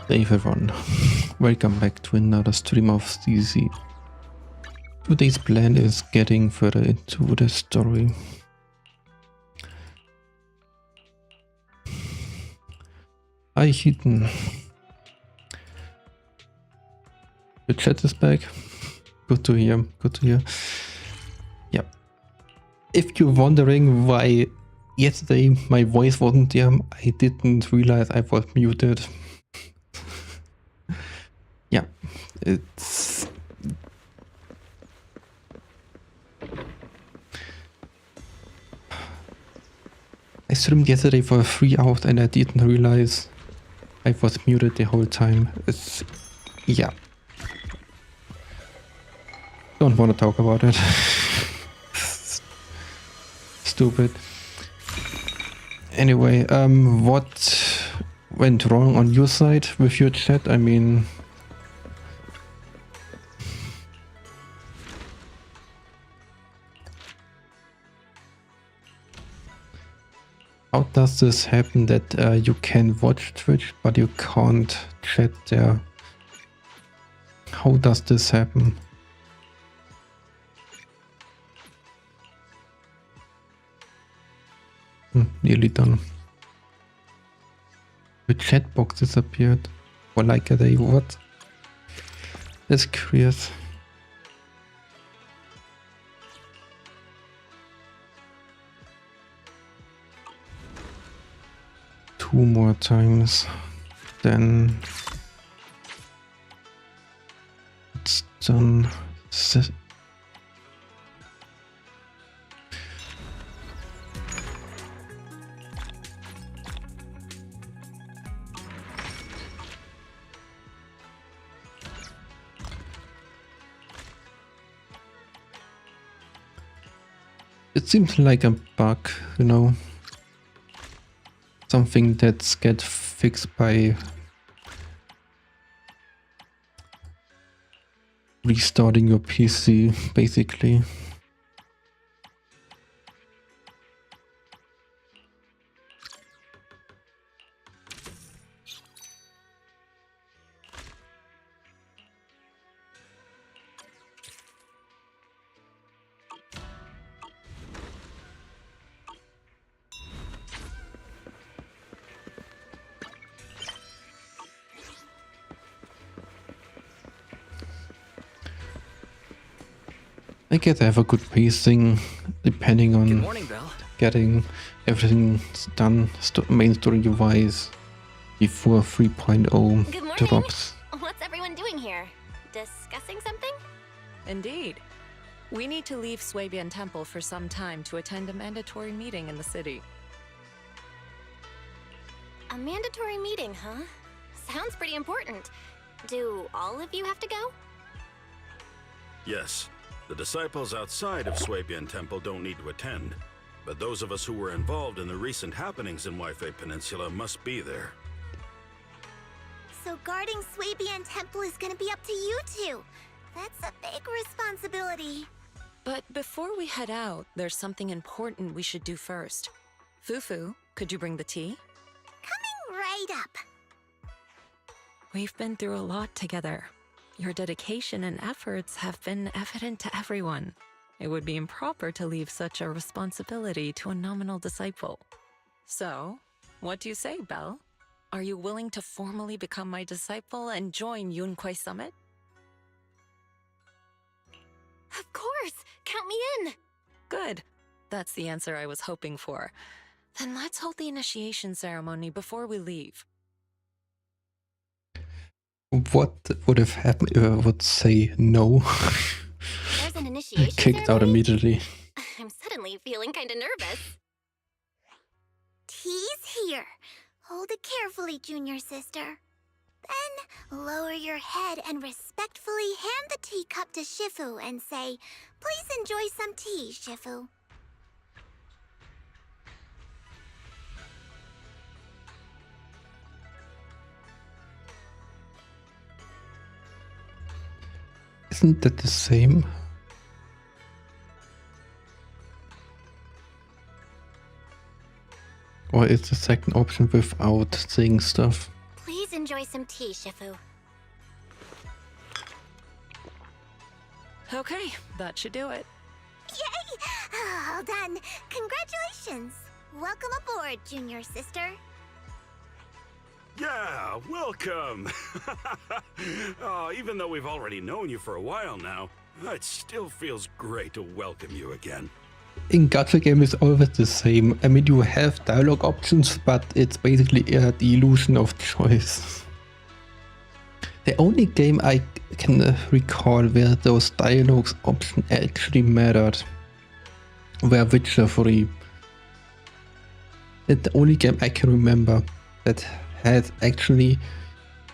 Hey everyone, welcome back to another stream of CZ. Today's plan is getting further into the story. Hi Heaton. The chat is back. Good to hear, good to hear. Yeah. If you're wondering why yesterday my voice wasn't there, I didn't realize I was muted. Yeah, it's... I streamed yesterday for 3 hours and I didn't realize I was muted the whole time. It's... yeah. Don't want to talk about it. Stupid. Anyway, what went wrong on your side with your chat? I mean... how does this happen that you can watch Twitch but you can't chat there? How does this happen? Nearly done. The chat box disappeared for like a day. What? That's curious. Two more times, then it's done. It seems like a bug, you know. Something that's get fixed by restarting your PC, basically. I guess I have a good pacing, depending on getting everything done main story wise before 3.0 drops. What's everyone doing here? Discussing something? Indeed. We need to leave Swabian Temple for some time to attend a mandatory meeting in the city. A mandatory meeting, huh? Sounds pretty important. Do all of you have to go? Yes. The disciples outside of Swabian Temple don't need to attend, but those of us who were involved in the recent happenings in Waifei Peninsula must be there. So guarding Swabian Temple is gonna be up to you two. That's a big responsibility. But before we head out, there's something important we should do first. Fufu, could you bring the tea? Coming right up. We've been through a lot together. Your dedication and efforts have been evident to everyone. It would be improper to leave such a responsibility to a nominal disciple. So, what do you say, Belle? Are you willing to formally become my disciple and join Yunquai Summit? Of course! Count me in! Good. That's the answer I was hoping for. Then let's hold the initiation ceremony before we leave. What would have happened if I would say no? There's an initiation Kicked out ceremony? immediately. I'm suddenly feeling kinda nervous. Tea's here. Hold it carefully, junior sister. Then lower your head and respectfully hand the teacup to Shifu and say, "Please enjoy some tea, Shifu." Isn't that the same? Or is the second option without saying stuff? Please enjoy some tea, Shifu. Okay, that should do it. Yay! All done. Congratulations. Welcome aboard, junior sister. Yeah, welcome! Oh, even though we've already known you for a while now, it still feels great to welcome you again. In gacha game is always the same. I mean, you have dialogue options, but it's basically the illusion of choice. The only game I can recall where those dialogues options actually mattered were Witcher 3. It's the only game I can remember that had actually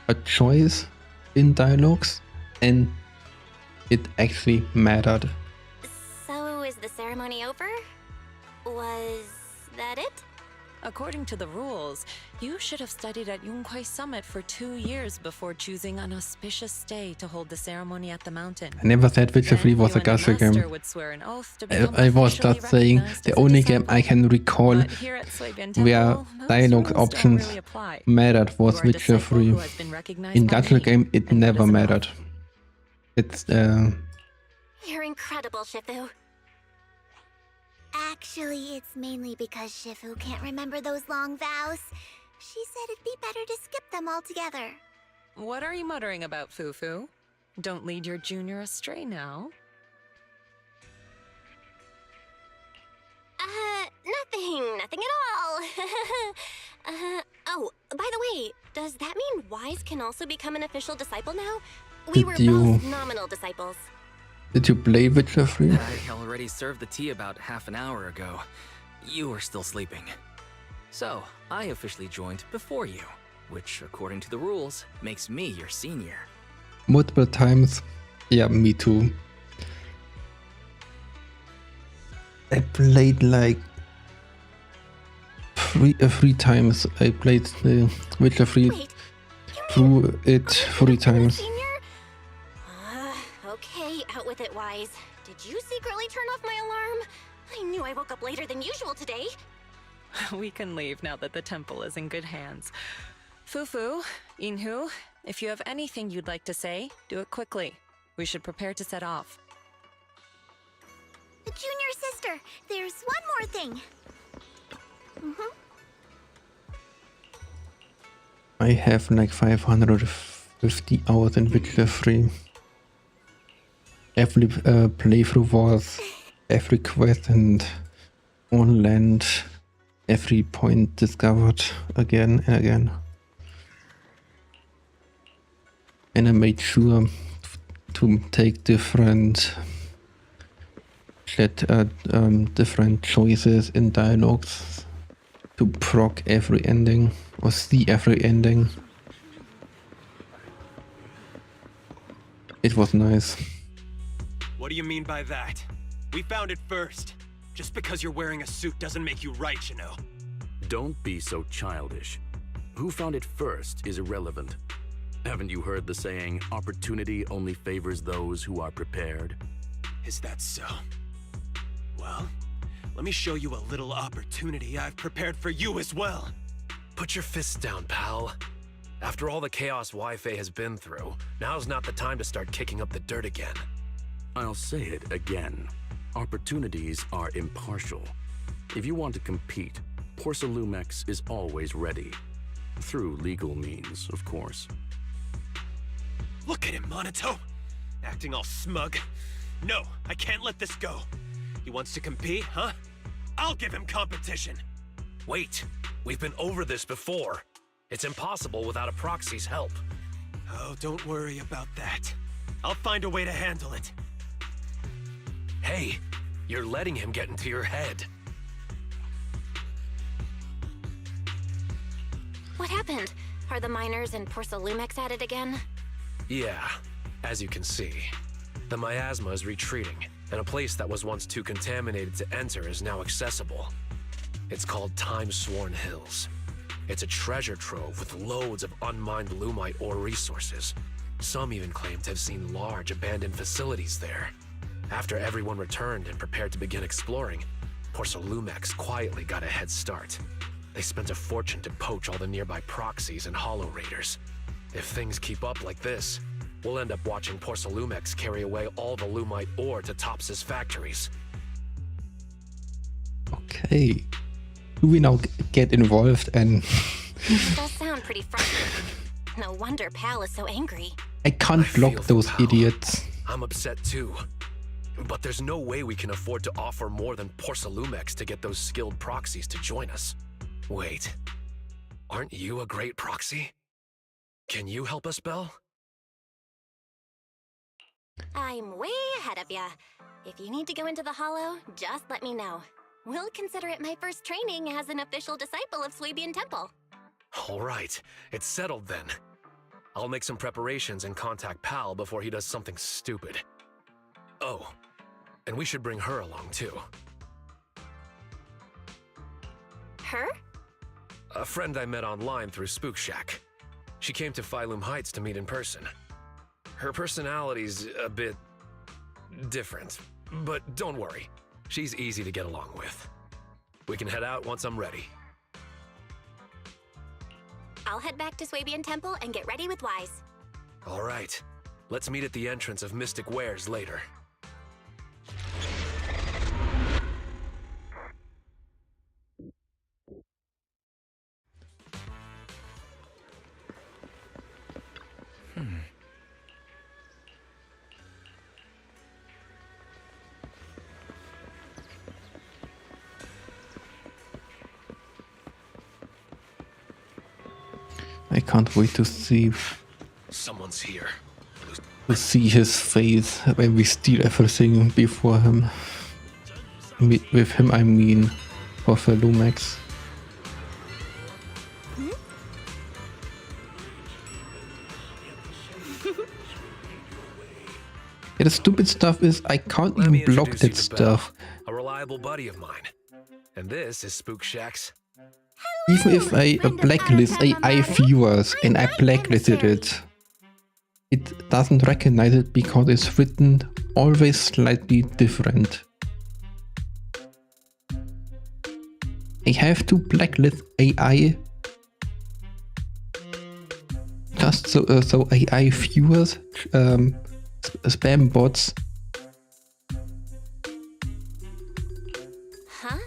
a choice in dialogues and it actually mattered. So, is the ceremony over? Was that it? According to the rules, you should have studied at Yunkwai Summit for 2 years before choosing an auspicious day to hold the ceremony at the mountain. I never said Witcher 3 was a gacha game. I was just saying the only game I can recall where dialogue options mattered was Witcher 3. In gacha game, it never mattered. It's You're incredible, Shifu. Actually, it's mainly because Shifu can't remember those long vows. She said it'd be better to skip them altogether. What are you muttering about, Fufu? Don't lead your junior astray now. Nothing at all. Oh, by the way, does that mean Wise can also become an official disciple now? We were both nominal disciples. Did you play Witcher 3? I already served the tea about half an hour ago. You were still sleeping. So, I officially joined before you, which, according to the rules, makes me your senior. Multiple times. Yeah, me too. I played like three times. I played the Witcher 3 through it 3 times. Senior? Okay, out with it, Wise. Did you secretly turn off my alarm? I knew I woke up later than usual today. We can leave now that the temple is in good hands. Fufu, Inhu, if you have anything you'd like to say, do it quickly. We should prepare to set off. Junior sister, there's one more thing. I have like 550 hours in Witcher 3. Every playthrough was every quest and on land, every point discovered again and again. And I made sure to take different choices in dialogues to proc every ending or see every ending. It was nice. What do you mean by that? We found it first. Just because you're wearing a suit doesn't make you right, you know. Don't be so childish. Who found it first is irrelevant. Haven't you heard the saying, opportunity only favors those who are prepared? Is that so? Well, let me show you a little opportunity I've prepared for you as well. Put your fists down, pal. After all the chaos Wi-Fi has been through, now's not the time to start kicking up the dirt again. I'll say it again. Opportunities are impartial. If you want to compete, Porcelumex is always ready. Through legal means, of course. Look at him, Monato. Acting all smug. No, I can't let this go. He wants to compete, huh? I'll give him competition. Wait, we've been over this before. It's impossible without a proxy's help. Oh, don't worry about that. I'll find a way to handle it. Hey, you're letting him get into your head. What happened? Are the miners in Porcelumex at it again? Yeah, as you can see, the Miasma is retreating, and a place that was once too contaminated to enter is now accessible. It's called Time-Sworn Hills. It's a treasure trove with loads of unmined Lumite ore resources. Some even claim to have seen large abandoned facilities there. After everyone returned and prepared to begin exploring, Porcelumex quietly got a head start. They spent a fortune to poach all the nearby proxies and hollow raiders. If things keep up like this, we'll end up watching Porcelumex carry away all the Lumite ore to Tops's factories. Okay. Do we now get involved and... It does sound pretty frustrating. No wonder Pal is so angry. I can't I block feel for those Pal. idiots. I'm upset too. But there's no way we can afford to offer more than Porcelumex to get those skilled proxies to join us. Wait, aren't you a great proxy? Can you help us, Belle? I'm way ahead of ya. If you need to go into the Hollow, just let me know. We'll consider it my first training as an official disciple of Swabian Temple. All right, it's settled then. I'll make some preparations and contact Pal before he does something stupid. Oh, and we should bring her along too. Her? A friend I met online through Spook Shack. She came to Phylum Heights to meet in person. Her personality's a bit different, but don't worry. She's easy to get along with. We can head out once I'm ready. I'll head back to Swabian Temple and get ready with Wise. All right, let's meet at the entrance of Mystic Wares later. I can't wait to see Someone's here. his face when we steal everything before him. With him, I mean Porcelumex. Yeah, the stupid stuff is I can't Let me even block introduce that you to Belle, stuff. a reliable buddy of mine. And this is Spook Shack's. Even if I blacklist AI viewers and I blacklisted it, it doesn't recognize it because it's written always slightly different. I have to blacklist AI just so AI viewers, spam bots. Huh?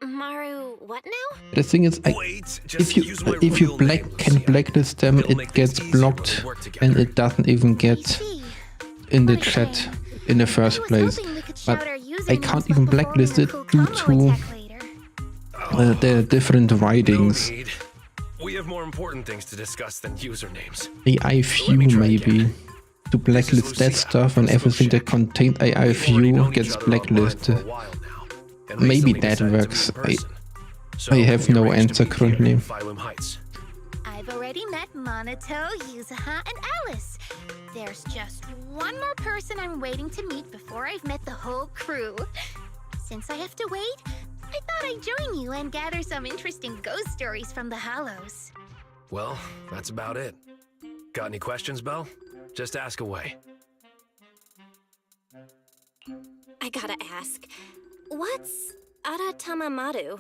Maru, what now? The thing is, Wait, just if you use my if you real name, can Lucia. blacklist them, It'll it make gets things easier when blocked we work and together. it doesn't even get See, in the okay. chat in the first I was place. hoping we could But shout our I usernames can't even before blacklist we it cool due combo to attack later. the different writings. No need. We have more important things to discuss than usernames. AI view me try maybe. again. To blacklist that Lucia stuff and from everything that Spook contained AI We've already view known gets each other online for a blacklisted. while now, and Maybe recently that decided to works. meet in person. So I have we no arranged to answer meet here currently. in Phylum Heights. I've already met Monato, Yuzaha, and Alice. There's just one more person I'm waiting to meet before I've met the whole crew. Since I have to wait, I thought I'd join you and gather some interesting ghost stories from the Hollows. Well, that's about it. Got any questions, Belle? Just ask away. I gotta ask, what's Aratamamaru?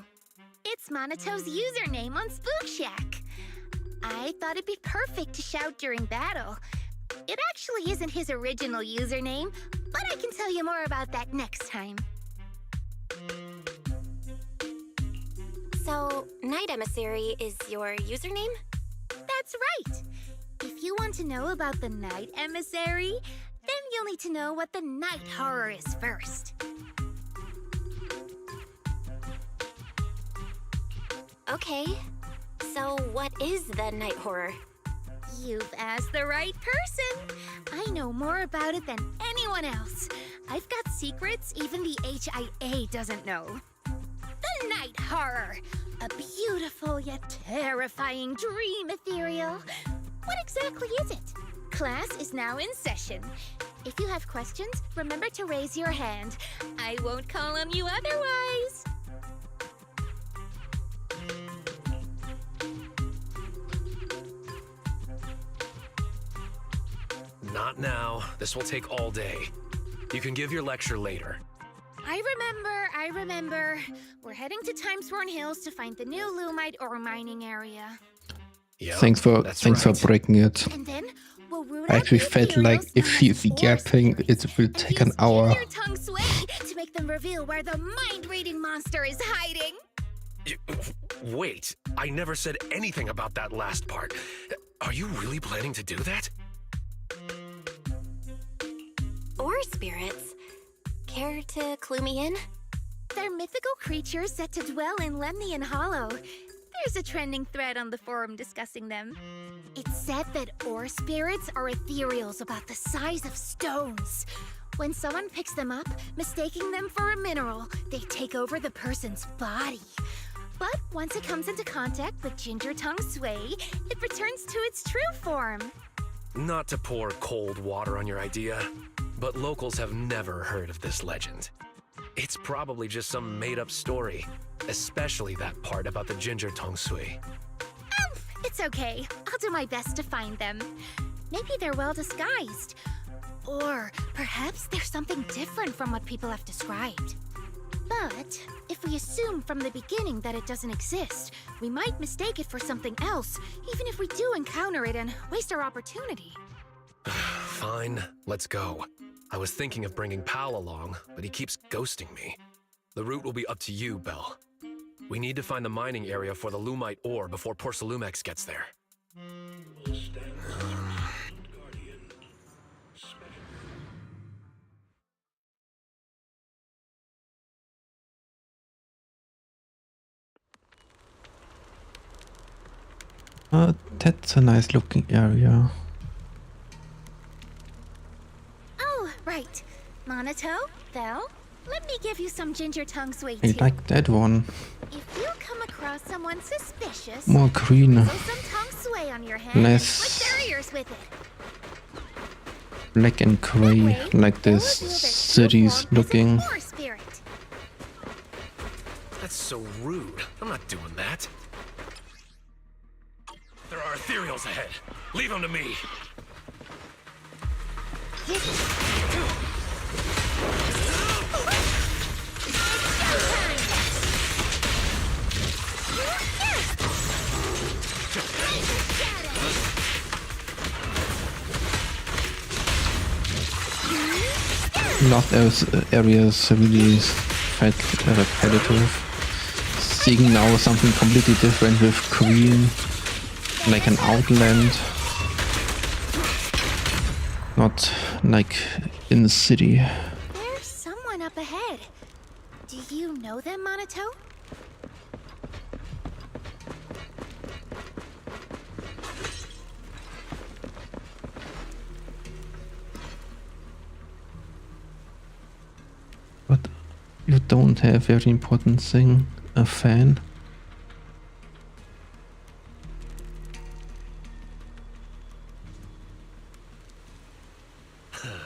It's Monato's username on Spook Shack. I thought it'd be perfect to shout during battle. It actually isn't his original username, but I can tell you more about that next time. So, Night Emissary is your username? That's right. If you want to know about the Night Emissary, then you'll need to know what the Night Horror is first. Okay. So, what is the Night Horror? You've asked the right person. I know more about it than anyone else. I've got secrets even the HIA doesn't know. The Night Horror. A beautiful yet terrifying dream ethereal. What exactly is it? Class is now in session. If you have questions, remember to raise your hand. I won't call on you otherwise. Not now. This will take all day. You can give your lecture later. I remember. We're heading to Timesworn Hills to find the new Lumite ore mining area. Yeah, Thanks for that's for right. breaking it. And then we'll root I out actually the felt like Imperials if known she's as Ore yapping, Spirits it will and take an use hour. Ginger Tongue Sway to make them reveal where the mind-reading monster is hiding. Wait, I never said anything about that last part. Are you really planning to do that? Or spirits. Care to clue me in? They're mythical creatures set to dwell in Lemnian Hollow. There's a trending thread on the forum discussing them. It's said that ore spirits are ethereals about the size of stones. When someone picks them up, mistaking them for a mineral, they take over the person's body. But once it comes into contact with Ginger Tongue Sway, it returns to its true form. Not to pour cold water on your idea, but locals have never heard of this legend. It's probably just some made-up story, especially that part about the Ginger Tongue Sway. It's okay. I'll do my best to find them. Maybe they're well disguised. Or perhaps there's something different from what people have described. But if we assume from the beginning that it doesn't exist, we might mistake it for something else, even if we do encounter it and waste our opportunity. Fine, let's go. I was thinking of bringing Pal along, but he keeps ghosting me. The route will be up to you, Belle. We need to find the mining area for the Lumite ore before Porcelumex gets there. That's a nice looking area. Oh, right. Monato, Belle, let me give you some Ginger Tongue Sway I too. like that one. If you come across someone suspicious, More green. throw some tongue sway on your hand Less- and flick their ears with it. Black and gray, That way, like they'll this reveal their true city's form as an looking. ore spirit. That's so rude. I'm not doing that. There are ethereals ahead. Leave them to me. Lost areas really felt repetitive. Seeing now something completely different with green, like an outland, not like in the city. There's someone up ahead. Do you know them, Monato? But you don't have very important thing, a fan.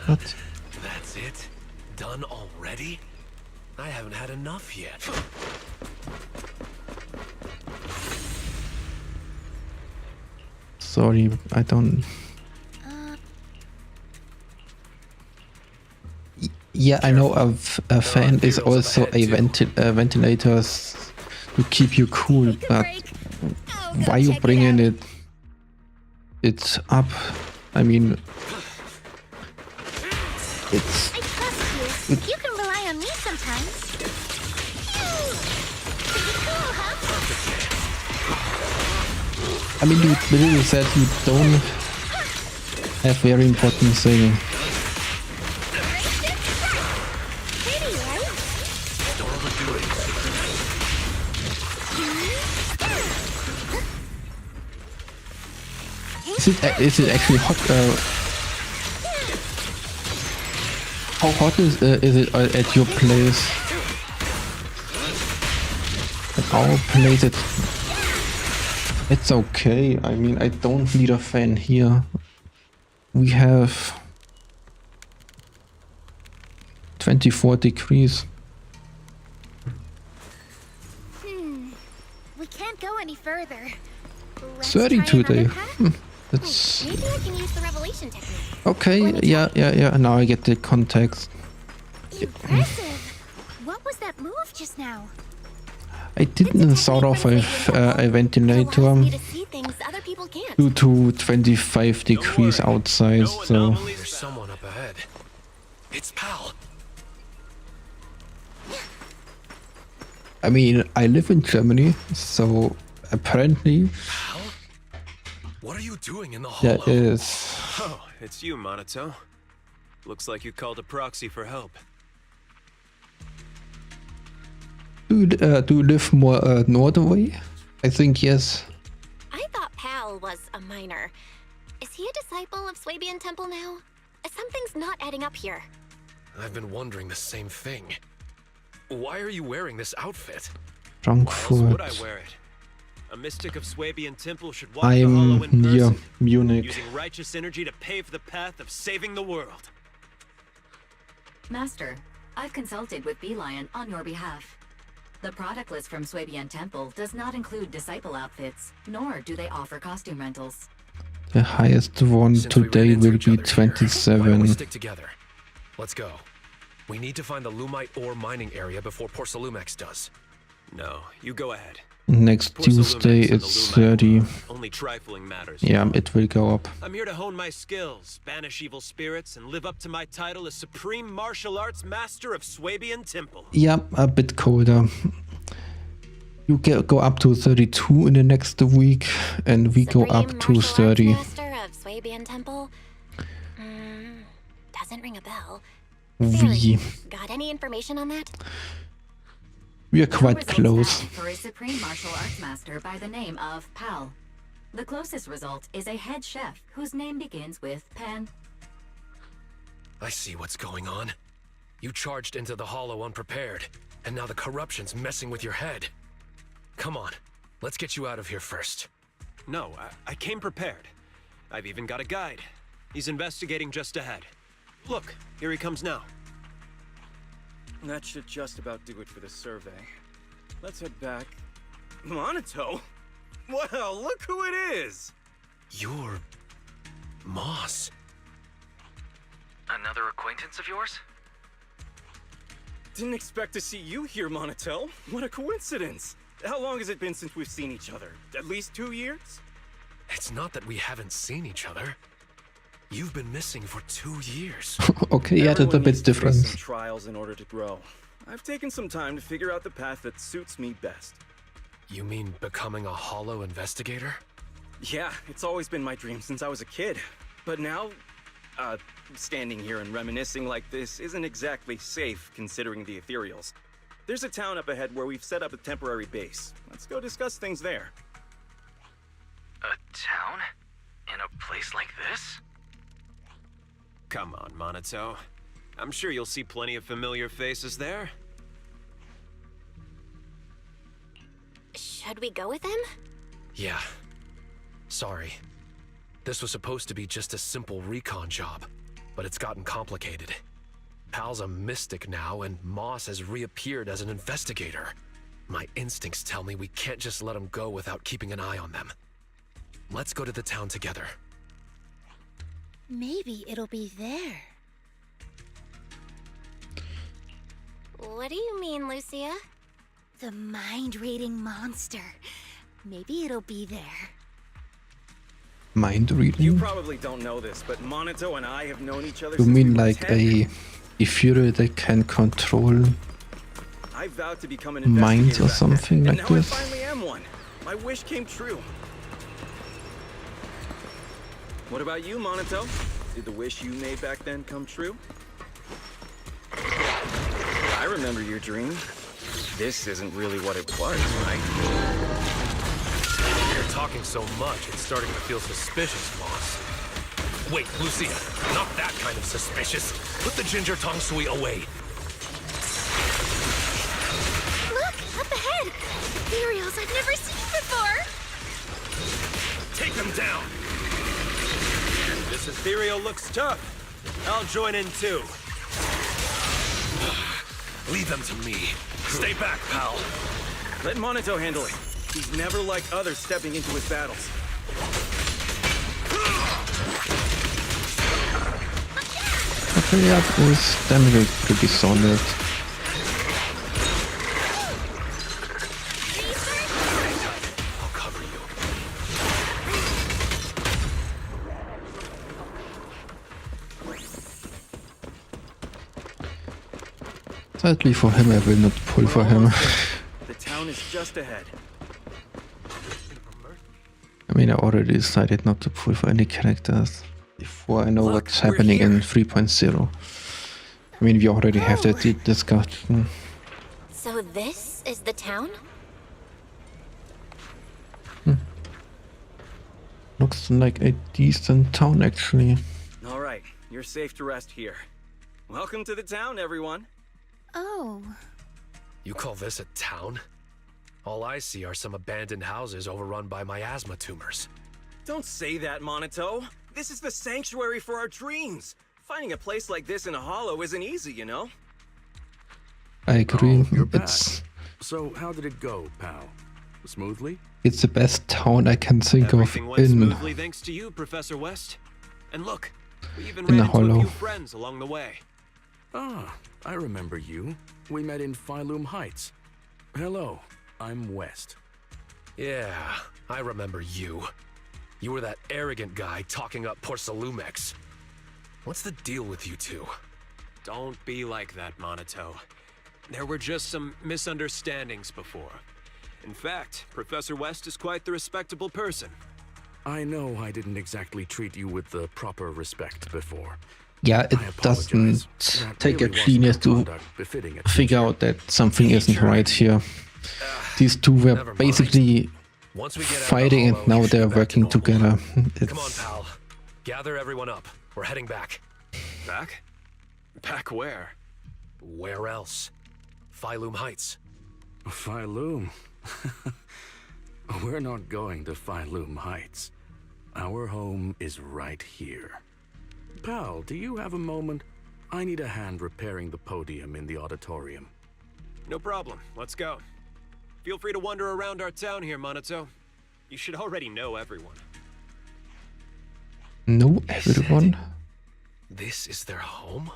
What? That's it? Done already? I haven't had enough yet. Sorry, I don't. Yeah, I know a fan is also a ventilator to keep you cool, but why you bringing it up? I mean, it's I trust you. You can rely on me sometimes. Pretty cool, huh? I mean, you literally said you don't have very important thing. Pretty, right? Don't overdo it. Is it actually hot? How hot is it at your place? At our place, it's okay. I mean, I don't need a fan here. We have 24 degrees. We can't go any further. Let's 30 try another today. path. That's Maybe I can use the revelation technique. okay. Yeah. Now I get the context. Impressive. What was that move just now? I didn't install off a ventilator Me to see things other people can't. due to 25 degrees outside, so There's someone up ahead. It's Pal. I mean, I live in Germany, so apparently Pal? What are you doing in the there hollow? is. Oh, it's you, Monato. Looks like you called a proxy for help. Do you live more northern? I think yes. I thought Pal was a minor. Is he a disciple of Swabian Temple now? Something's not adding up here. I've been wondering the same thing. Why are you wearing this outfit? Why else would I Frankfurt. wear it? A mystic of Swabian Temple should walk the hollow I'm in near person, Munich. using righteous energy to pave the path of saving the world. Master, I've consulted with Beelion on your behalf. The product list from Swabian Temple does not include disciple outfits, nor do they offer costume rentals. The highest one Since we ran today into will each be other here, why don't we 27. stick together? Let's go. We need to find the Lumite ore mining area before Porsalumex does. No, you go ahead. Next Tuesday Porsalumex and the it's Lumite 30. are only trifling matters. Yeah, it will go up. I'm here to hone my skills, banish evil spirits, and live up to my title as Supreme Martial Arts Master of Swabian Temple. Yeah, a bit colder. You go up to 32 in the next week, and we go up Supreme to Martial Arts 30. Master of Swabian Temple? Doesn't ring a bell. We Got any information on that? are Your quite results close. ask for a Supreme Martial Arts Master by the name of Pal. The closest result is a head chef whose name begins with Pan. I see what's going on. You charged into the hollow unprepared, and now the corruption's messing with your head. Come on, let's get you out of here first. No, I came prepared. I've even got a guide. He's investigating just ahead. Look, here he comes now. That should just about do it for the survey. Let's head back. Monato? Well, look who it is! You're... Moss. Another acquaintance of yours? Didn't expect to see you here, Monato. What a coincidence! How long has it been since we've seen each other? At least 2 years? It's not that we haven't seen each other. You've been missing for 2 years. Okay, yeah, that's a Everyone bit needs to face different. some trials in order to grow. I've taken some time to figure out the path that suits me best. You mean becoming a hollow investigator? Yeah, it's always been my dream since I was a kid. But now, standing here and reminiscing like this isn't exactly safe considering the ethereals. There's a town up ahead where we've set up a temporary base. Let's go discuss things there. A town? In a place like this? Come on, Monato. I'm sure you'll see plenty of familiar faces there. Should we go with him? Yeah. Sorry. This was supposed to be just a simple recon job, but it's gotten complicated. Pal's a mystic now, and Moss has reappeared as an investigator. My instincts tell me we can't just let him go without keeping an eye on them. Let's go to the town together. Maybe it'll be there. What do you mean, Lucia? The mind-reading monster. Maybe it'll be there. Mind You reading? probably don't know this, but Monato and I have known each other You since we mean were like 10. a Ethereal that can control I vowed to become an minds investigator or back something then, like and now this? I finally am one. My wish came true. What about you, Monato? Did the wish you made back then come true? I remember your dream. This isn't really what it was, right? You're talking so much, it's starting to feel suspicious, Moss. Wait, Lucia, not that kind of suspicious. Put the ginger tong sui away. Look, up ahead! Ethereals I've never seen before! Take them down! This ethereal looks tough. I'll join in too. Leave them to me. Stay back, pal. Let Monato handle it. He's never like others stepping into his battles. Okay, yeah, this damage is pretty solid. Sadly for him, I will not pull for him. The town is just ahead. I mean, I already decided not to pull for any characters before I know Look, what's we're happening in here. 3.0. I mean, we already have that discussion. So this is the town? Looks like a decent town, actually. All right, you're safe to rest here. Welcome to the town, everyone. Oh. You call this a town? All I see are some abandoned houses overrun by miasma tumors. Don't say that, Monito. This is the sanctuary for our dreams. Finding a place like this in a hollow isn't easy, you know? I agree. Oh, you're back. So how did it go, pal? Smoothly? It's the best town I can think Everything of went in. smoothly thanks to you, Professor West. And look, we even In ran a into a hollow. few friends along the way. Ah, I remember you. We met in Phylum Heights. Hello, I'm West. Yeah, I remember you. You were that arrogant guy talking up Porcelumex. What's the deal with you two? Don't be like that, Monito. There were just some misunderstandings before. In fact, Professor West is quite the respectable person. I know I didn't exactly treat you with the proper respect before. Yeah, it I apologize. doesn't That take really a wasn't genius the to conduct befitting a figure teacher. out that something isn't right here. These two were Never mind. basically Once we get out of the fighting and hollow, now you should they're be back to working normal. together. Come on, It's, pal. Gather everyone up. We're heading back. Back? Back where? Where else? Phylum Heights. Phylum? We're not going to Phylum Heights. Our home is right here. Pal, do you have a moment? I need a hand repairing the podium in the auditorium. No problem. Let's go. Feel free to wander around our town here, Monito. You should already know everyone. no, everyone. This is their home?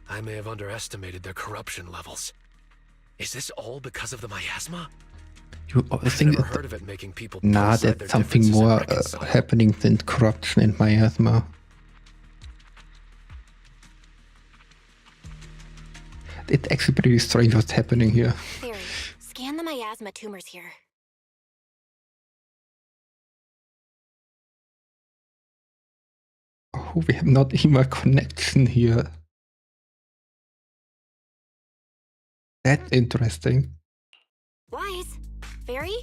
I may have underestimated their corruption levels. Is this all because of the miasma? You, I I've think never that, heard of it making people nah, put aside their that's something differences and more reconcile. happening than corruption and miasma. It's actually pretty strange what's happening here. Theory. Scan the miasma tumors here. Oh, we have not even a connection here. That's interesting. Wise? Fairy?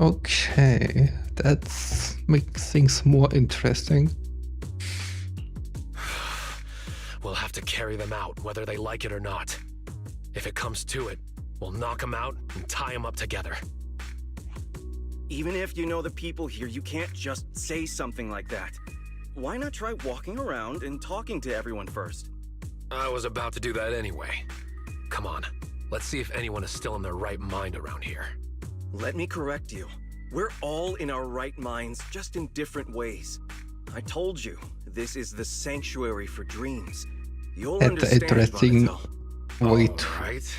Okay, that's makes things more interesting. We'll have to carry them out, whether they like it or not. If it comes to it, we'll knock them out and tie them up together. Even if you know the people here, you can't just say something like that. Why not try walking around and talking to everyone first? I was about to do that anyway. Come on, let's see if anyone is still in their right mind around here. Let me correct you. We're all in our right minds, just in different ways. I told you, this is the sanctuary for dreams. You'll That's understand, interesting. Monito. Wait Alright,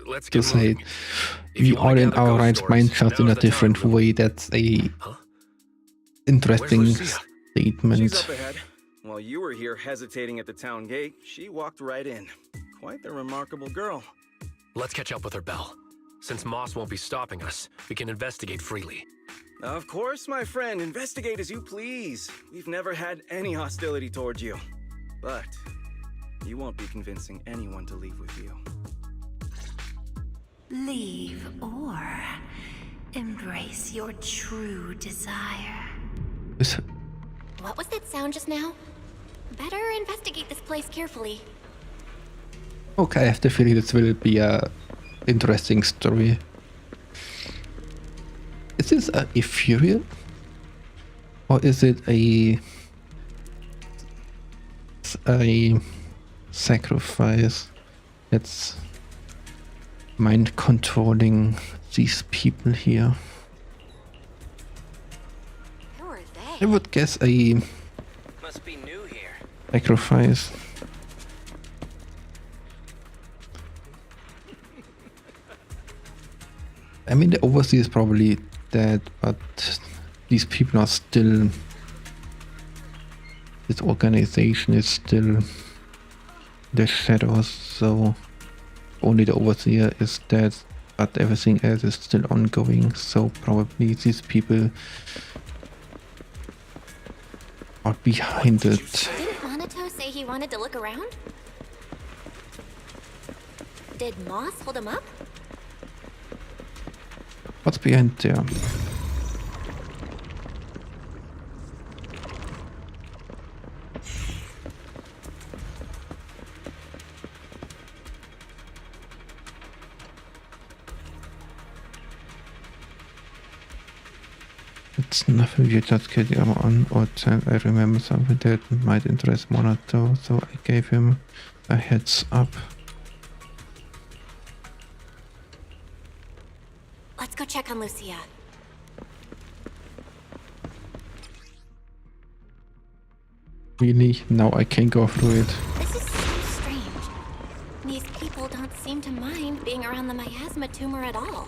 let's to get say moving. it. If We you wanna are in gather our ghost right stories, mind, just in now's a the time, different really. way. That's a Huh? interesting Where's Lucia? statement. She's up ahead. While you were here hesitating at the town gate, she walked right in. Quite the remarkable girl. Let's catch up with her, Belle. Since Moss won't be stopping us, we can investigate freely. Of course, my friend. Investigate as you please. We've never had any hostility towards you. But you won't be convincing anyone to leave with you. Leave or embrace your true desire. Is- What was that sound just now? Better investigate this place carefully. Okay, I have the feeling this will be a interesting story. Is this a Ethereal? Or is it a sacrifice that's mind controlling these people here? Who are I they? would guess a Must be new here. sacrifice. I mean, the overseer is probably dead, but these people are still this organization is still the shadows, so only the overseer is dead, but everything else is still ongoing, so probably these people are behind it. Didn't Minato say he wanted to look around? Did Moss hold him up? What's behind there? It's nothing, you just get the armor on, or I remember something that might interest Monato, so I gave him a heads up. Let's go check on Lucia. Really? Now I can go through it. This is so strange. These people don't seem to mind being around the Miasma tumor at all.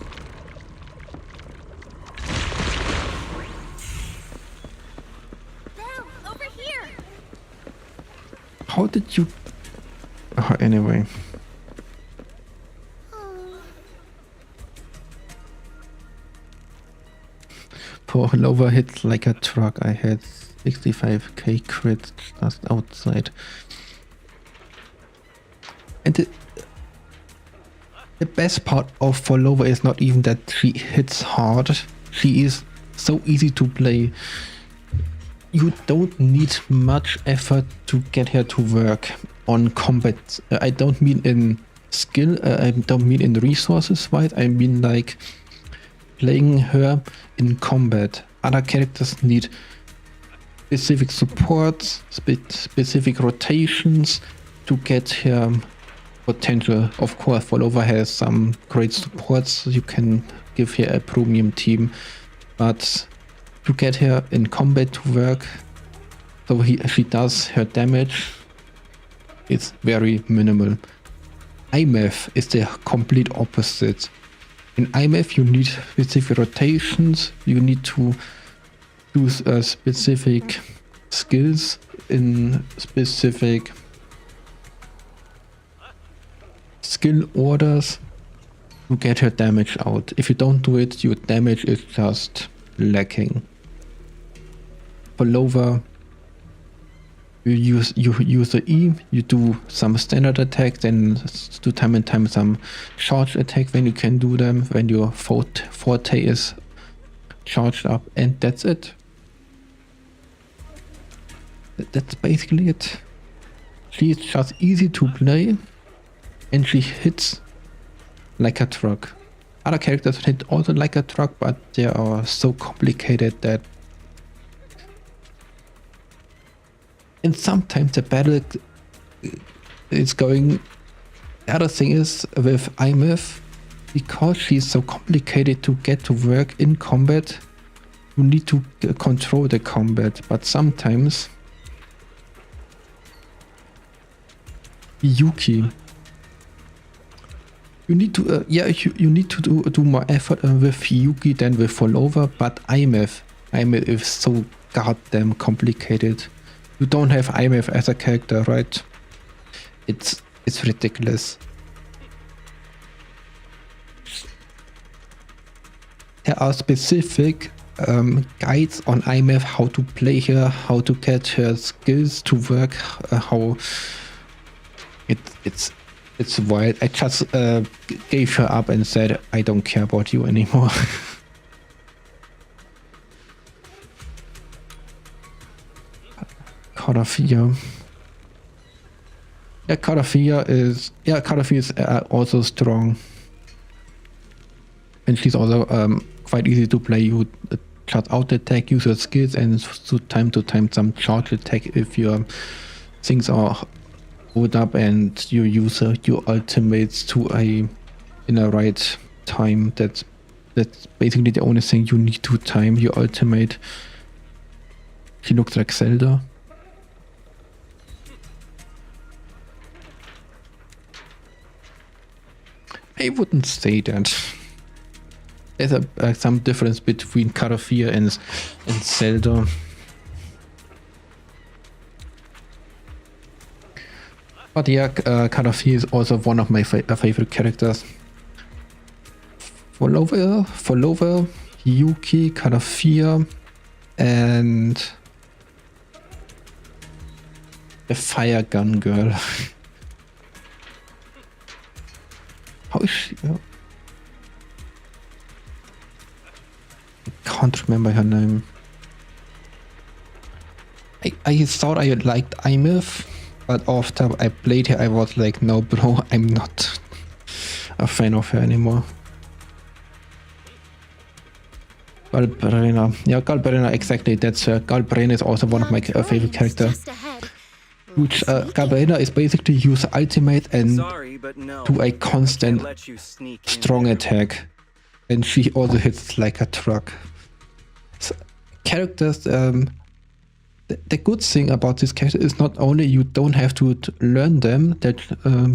Belle, over here! How did you... anyway. For lower hits like a truck, I had 65k crit just outside. And the best part of Follower is not even that she hits hard. She is so easy to play. You don't need much effort to get her to work on combat. I don't mean in skill, I don't mean in resources wise, I mean like playing her in combat. Other characters need specific supports, specific rotations to get her potential. Of course, Follower has some great supports. You can give her a premium team, but to get her in combat to work, so she does her damage, it's very minimal. IMF is the complete opposite. In IMF you need specific rotations, you need to use specific skills in specific skill orders to get her damage out. If you don't do it, your damage is just lacking. For Lover, you use the E, you do some standard attack, then do time and time some charge attack when you can do them, when your forte is charged up, and that's it. That's basically it. She is just easy to play, and she hits like a truck. Other characters hit also like a truck, but they are so complicated that... And sometimes the battle is going... The other thing is with IMF, because she's so complicated to get to work in combat, you need to control the combat, but sometimes Yuki, you need to you need to do more effort with Yuki than with Follower, but IMF is so goddamn complicated. You don't have IMF as a character, right? It's ridiculous. There are specific guides on IMF, how to play her, how to get her skills to work, how it's wild. I just gave her up and said, I don't care about you anymore. Karafia. Yeah, Karafia is also strong. And she's also quite easy to play. You shut out attack, use your skills, and to time some charge attack if your things are hold up and you use your ultimates in the right time. That's basically the only thing you need to time your ultimate. She looks like Zelda. I wouldn't say that. There's some difference between Karafia and Zelda. But yeah, Kadafi is also one of my favorite characters. Follower, Yuki, Kadafia, and the fire gun girl. How is she? I can't remember her name. I thought I liked Imif, but after I played her, I was like, no, bro, I'm not a fan of her anymore. Galbrena. Yeah, Galbrena, exactly. That's her. Galbrena is also one of my favorite characters. Which Galbrena is basically use ultimate and do a constant strong attack. And she also hits like a truck. So, characters, the good thing about this character is not only you don't have to learn them, that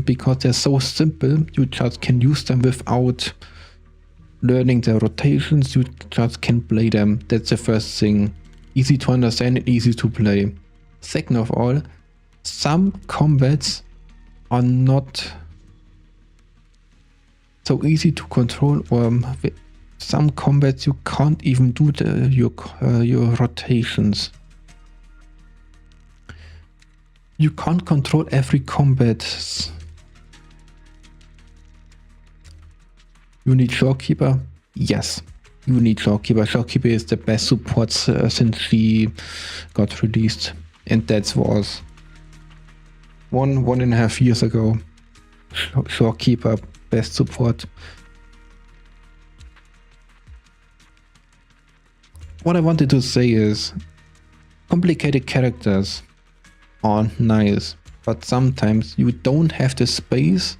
because they're so simple, you just can use them without learning their rotations, you just can play them. That's the first thing. Easy to understand and easy to play. Second of all, some combats are not so easy to control, or some combats you can't even do your rotations. You can't control every combat. You need Shorekeeper? Yes, you need Shorekeeper. Shorekeeper is the best support since she got released. And that was 1.5 years ago. Shorekeeper, best support. What I wanted to say is, complicated characters are nice, but sometimes you don't have the space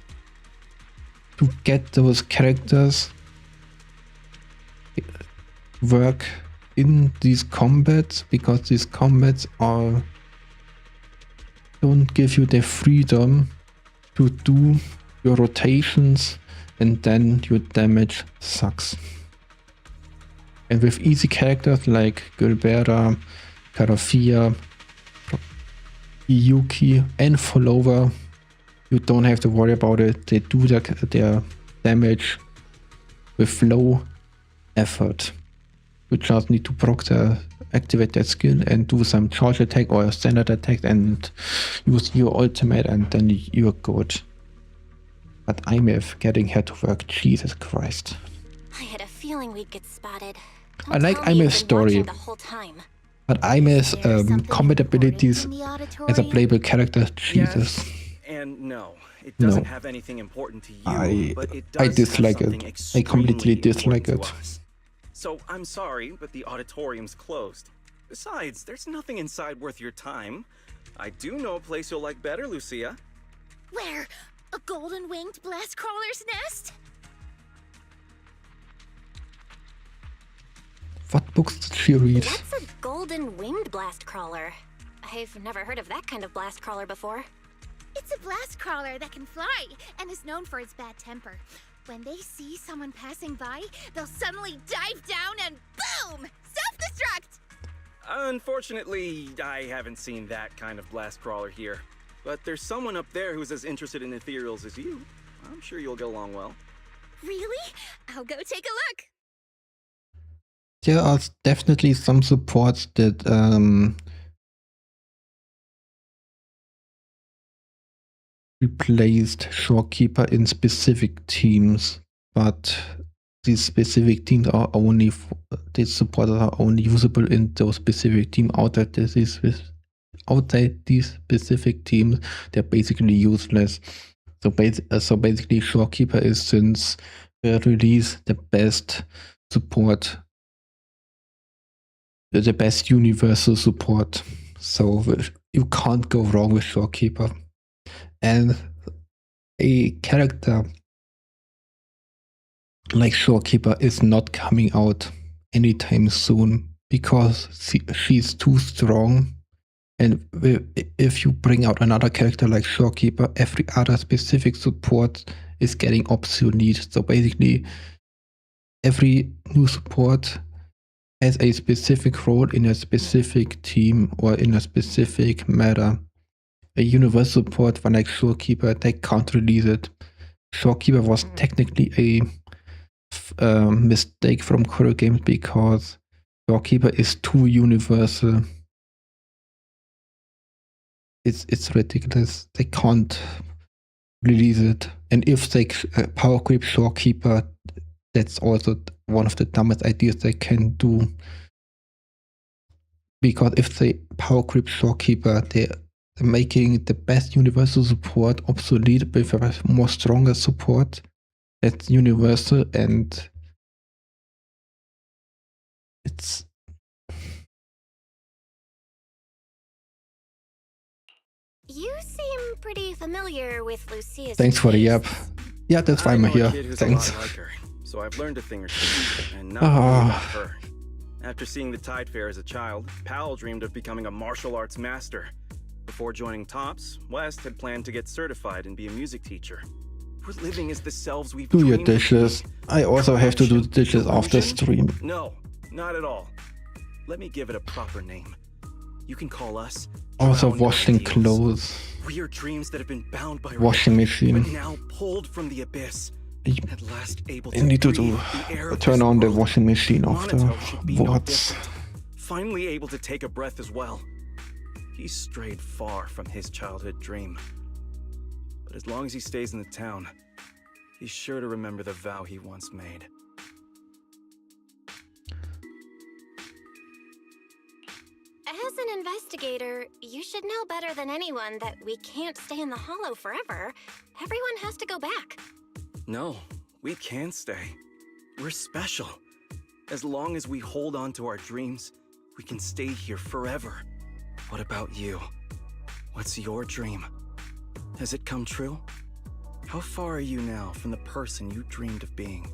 to get those characters work in these combats, because these combats don't give you the freedom to do your rotations, and then your damage sucks. And with easy characters like Gilbera, Karafia, Yuki and Follower, you don't have to worry about it. They do their damage with low effort. You just need to activate that skill and do some charge attack or a standard attack and use your ultimate, and then you're good. But IMF getting her to work, Jesus Christ. I had a feeling we'd get spotted. I like IMF's story, but IMF's combat abilities as a playable character, Jesus. And no, it doesn't have anything important to you, but it does I dislike have it. I completely dislike it. So I'm sorry, but the auditorium's closed. Besides, there's nothing inside worth your time. I do know a place you'll like better, Lucia. Where? A golden-winged blast crawler's nest? What books did she read? What's a golden winged blast crawler? I've never heard of that kind of blast crawler before. It's a blast crawler that can fly and is known for its bad temper. When they see someone passing by, they'll suddenly dive down and boom! Self-destruct! Unfortunately, I haven't seen that kind of blast crawler here. But there's someone up there who's as interested in ethereals as you. I'm sure you'll get along well. Really? I'll go take a look. There are definitely some supports that replaced Shorekeeper in specific teams, but these specific teams are only these supporters are only usable in those specific teams. Outside these specific teams, they're basically useless. So basically, Shorekeeper is since the release the best support. The best universal support, so you can't go wrong with Shorekeeper. And a character like Shorekeeper is not coming out anytime soon because she's too strong. And if you bring out another character like Shorekeeper, every other specific support is getting obsolete. So basically, every new support has a specific role in a specific team or in a specific meta. a universal support for like Shorekeeper, they can't release it. Shorekeeper was technically a mistake from Coral Games because Shorekeeper is too universal. It's ridiculous. They can't release it. And if they power creep Shorekeeper, that's also one of the dumbest ideas they can do. Because if they power creep Shorekeeper, they're making the best universal support obsolete with a more stronger support that's universal, and it's You seem pretty familiar with Lucia's. Thanks for the yap. Yeah, that's why I'm I know a here. kid who's Thanks. a lot like her, so I've learned a thing or two, and not only about her. After seeing the Tide Fair as a child, Powell dreamed of becoming a martial arts master. Before joining TOPS, West had planned to get certified and be a music teacher. We're living as the selves we've Do your dreamed of dishes. being. I also have to do the dishes after Illusion? stream. No, not at all. Let me give it a proper name. You can call us Also drowned washing ideals. clothes. We are dreams that have been bound by Washing machine. but now pulled from the abyss. At last able I need to breathe do the air of turn this on the world. washing machine Monato after should be no words. different. Finally able to take a breath as well. He's strayed far from his childhood dream. But as long as he stays in the town, he's sure to remember the vow he once made. As an investigator, you should know better than anyone that we can't stay in the Hollow forever. Everyone has to go back. No, we can stay. We're special. As long as we hold on to our dreams, we can stay here forever. What about you? What's your dream? Has it come true? How far are you now from the person you dreamed of being?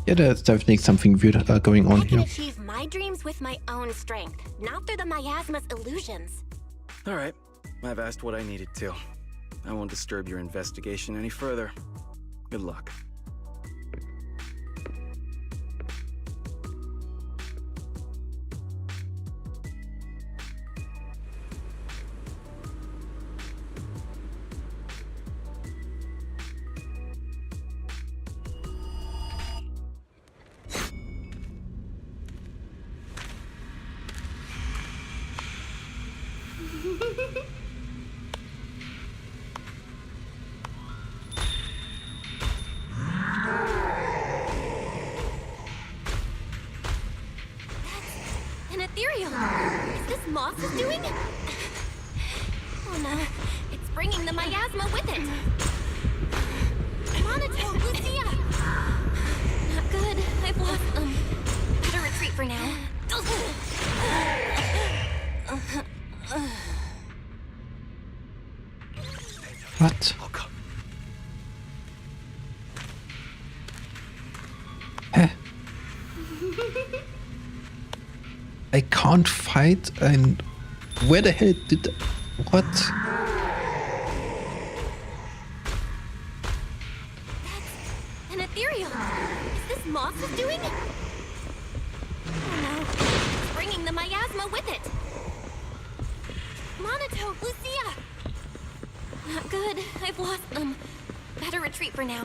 Yeah, there's definitely something weird going on I can here. achieve my dreams with my own strength, not through the Miasma's illusions. All right, I've asked what I needed to. I won't disturb your investigation any further. Good luck. An ethereal! Is this Moss's doing? Oh no, it's bringing the miasma with it! Monato, Lucia! Not good, I've lost them. Better retreat for now. What? Huh? I can't fight, and where the hell did what? An ethereal! Is this Moss's doing? Oh no, it's bringing the miasma with it! Monato, Lucia! Not good, I've lost them. Better retreat for now.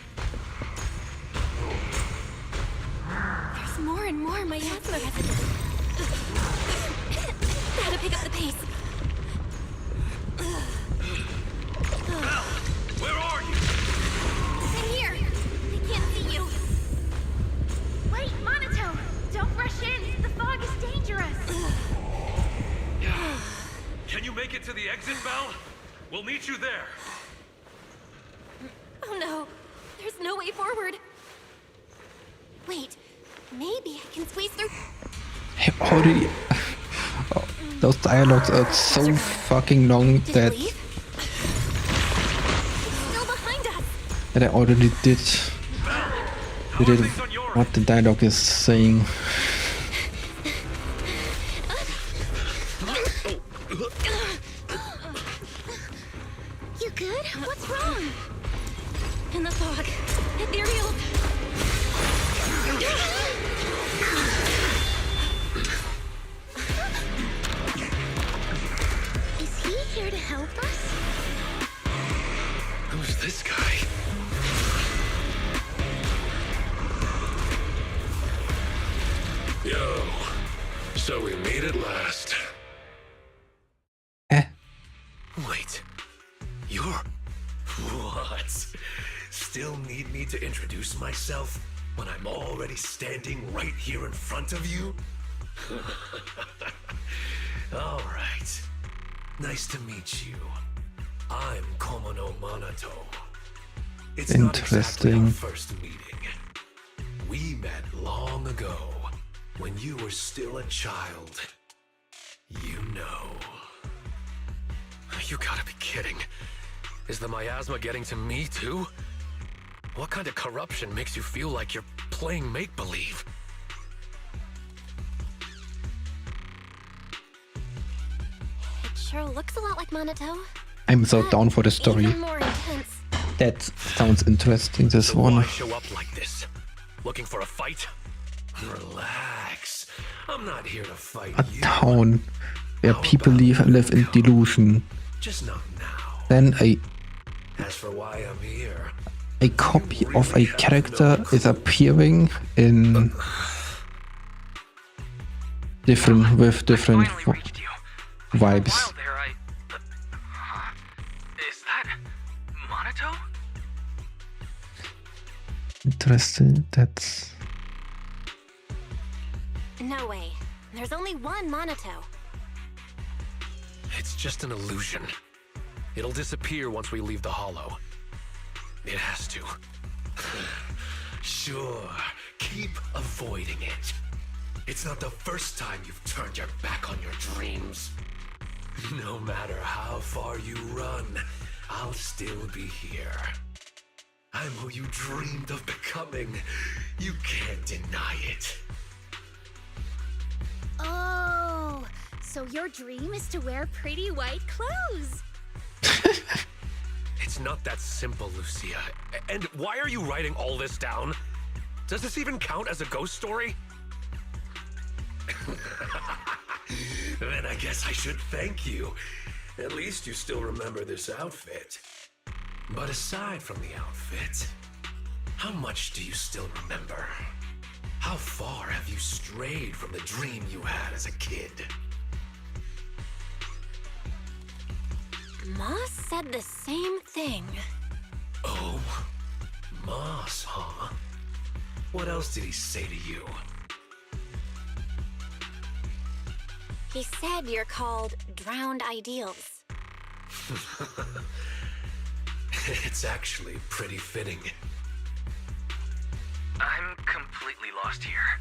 There's more and more miasma residents. Gotta pick up the pace. Where are you? I'm here. I can't see you. Wait, Monato! Don't rush in! The fog is dangerous! Can you make it to the exit, Belle? We'll meet you there. Oh no, there's no way forward. Wait, maybe I can squeeze through. I already. Oh, those dialogues are so fucking long Did that it leave? It's still behind us. I already did what the dialogue is saying. You good? What's wrong? In the fog. Ethereal. So we meet at last. Wait, you're... What? Still need me to introduce myself when I'm already standing right here in front of you? All right. Nice to meet you. I'm Komono Manato. It's not exactly our first meeting. We met long ago, when you were still a child. You know. You gotta be kidding. Is the miasma getting to me too? What kind of corruption makes you feel like you're playing make-believe? It sure looks a lot like Manato. I'm so down for the story. Even more intense. That sounds interesting, this So one. why show up like this? Looking for a fight? Relax. I'm not here to fight A you. town where people live in delusion. Just not now. Then As for why I'm here, a copy of a character is appearing in different vibes. Is that Manato? Interesting. That's No way. There's only one Manato. it's just an illusion. It'll disappear once we leave the hollow. It has to. Sure, keep avoiding it. It's not the first time you've turned your back on your dreams. No matter how far you run, I'll still be here. I'm who you dreamed of becoming. You can't deny it. Oh, so your dream is to wear pretty white clothes. It's not that simple, Lucia. And why are you writing all this down? Does this even count as a ghost story? Then I guess I should thank you. At least you still remember this outfit. But aside from the outfit, how much do you still remember? How far have you strayed from the dream you had as a kid? Moss said the same thing. Oh, Moss, huh? What else did he say to you? He said you're called Drowned Ideals. It's actually pretty fitting. I'm completely lost here.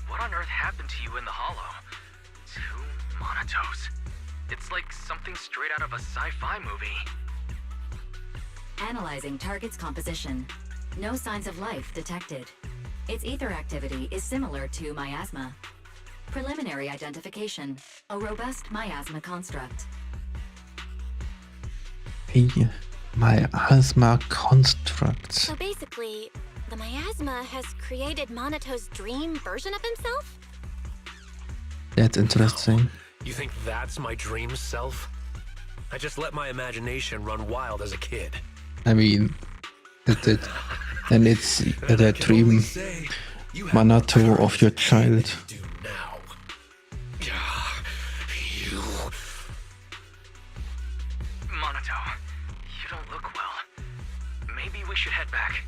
What on earth happened to you in the hollow? 2 Manatos. It's like something straight out of a sci-fi movie. Analyzing target's composition. No signs of life detected. Its ether activity is similar to miasma. Preliminary identification. A robust miasma construct. a miasma construct. So basically, the miasma has created Manato's dream version of himself? That's interesting. You think that's my dream self? I just let my imagination run wild as a kid. I mean, and it's the dream Manato of your child. Manato, you don't look well. Maybe we should head back.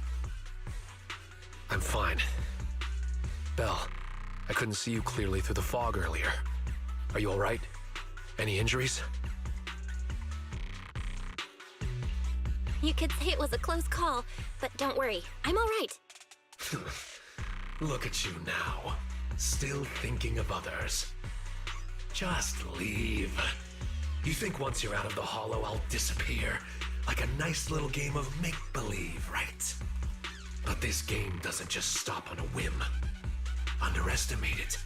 I'm fine. Belle, I couldn't see you clearly through the fog earlier. Are you alright? Any injuries? You could say it was a close call, but don't worry, I'm all right. Look at you now, still thinking of others. Just leave. You think once you're out of the hollow, I'll disappear? Like a nice little game of make-believe, right? But this game doesn't just stop on a whim. Underestimate it,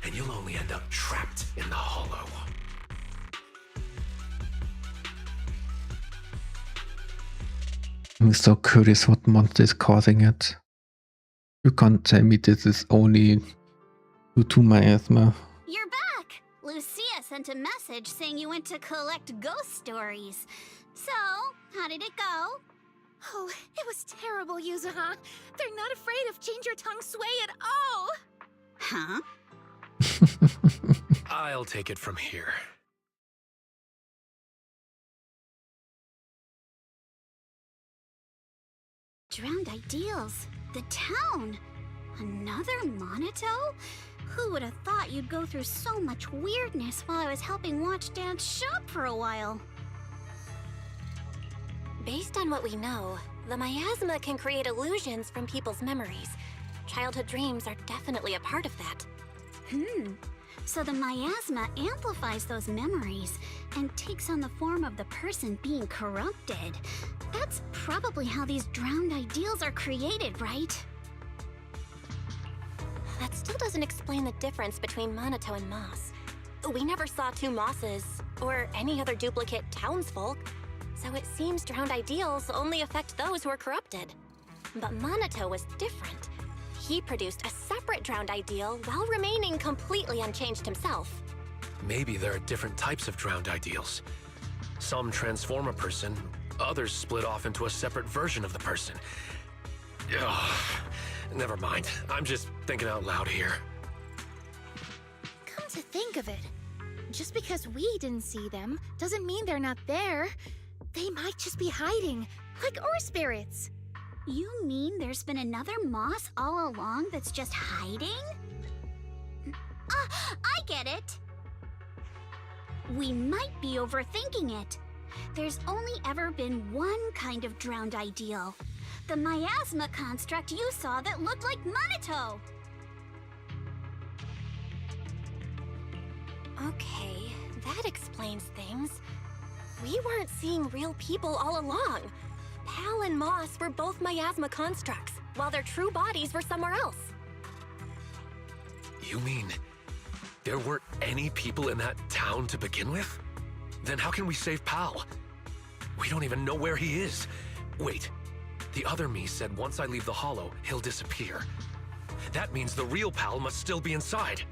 and you'll only end up trapped in the hollow. I'm so curious what monster is causing it. You can't tell me this is only due to miasma. You're back! Lucia sent a message saying you went to collect ghost stories. So, how did it go? Oh, it was terrible, Yuzuha. They're not afraid of Change Your Tongue Sway at all. Huh? I'll take it from here. Drowned Ideals. The town. Another Monito? Who would have thought you'd go through so much weirdness while I was helping watch Dad's shop for a while? Based on what we know, the miasma can create illusions from people's memories. Childhood dreams are definitely a part of that. So the miasma amplifies those memories and takes on the form of the person being corrupted. That's probably how these drowned ideals are created, right? That still doesn't explain the difference between Monito and Moss. We never saw two Mosses, or any other duplicate townsfolk, so it seems drowned ideals only affect those who are corrupted. But Monito was different. He produced a separate drowned ideal while remaining completely unchanged himself. Maybe there are different types of drowned ideals. Some transform a person, others split off into a separate version of the person. Ugh, never mind. I'm just thinking out loud here. Come to think of it, just because we didn't see them doesn't mean they're not there. They might just be hiding, like Ore spirits. You mean there's been another Moss all along that's just hiding? I get it! We might be overthinking it. There's only ever been one kind of drowned ideal. The miasma construct you saw that looked like Monito! Okay, that explains things. We weren't seeing real people all along. Pal and Moss were both miasma constructs, while their true bodies were somewhere else. You mean there weren't any people in that town to begin with? Then how can we save Pal? We don't even know where he is. Wait, the other me said once I leave the hollow, he'll disappear. That means the real Pal must still be inside.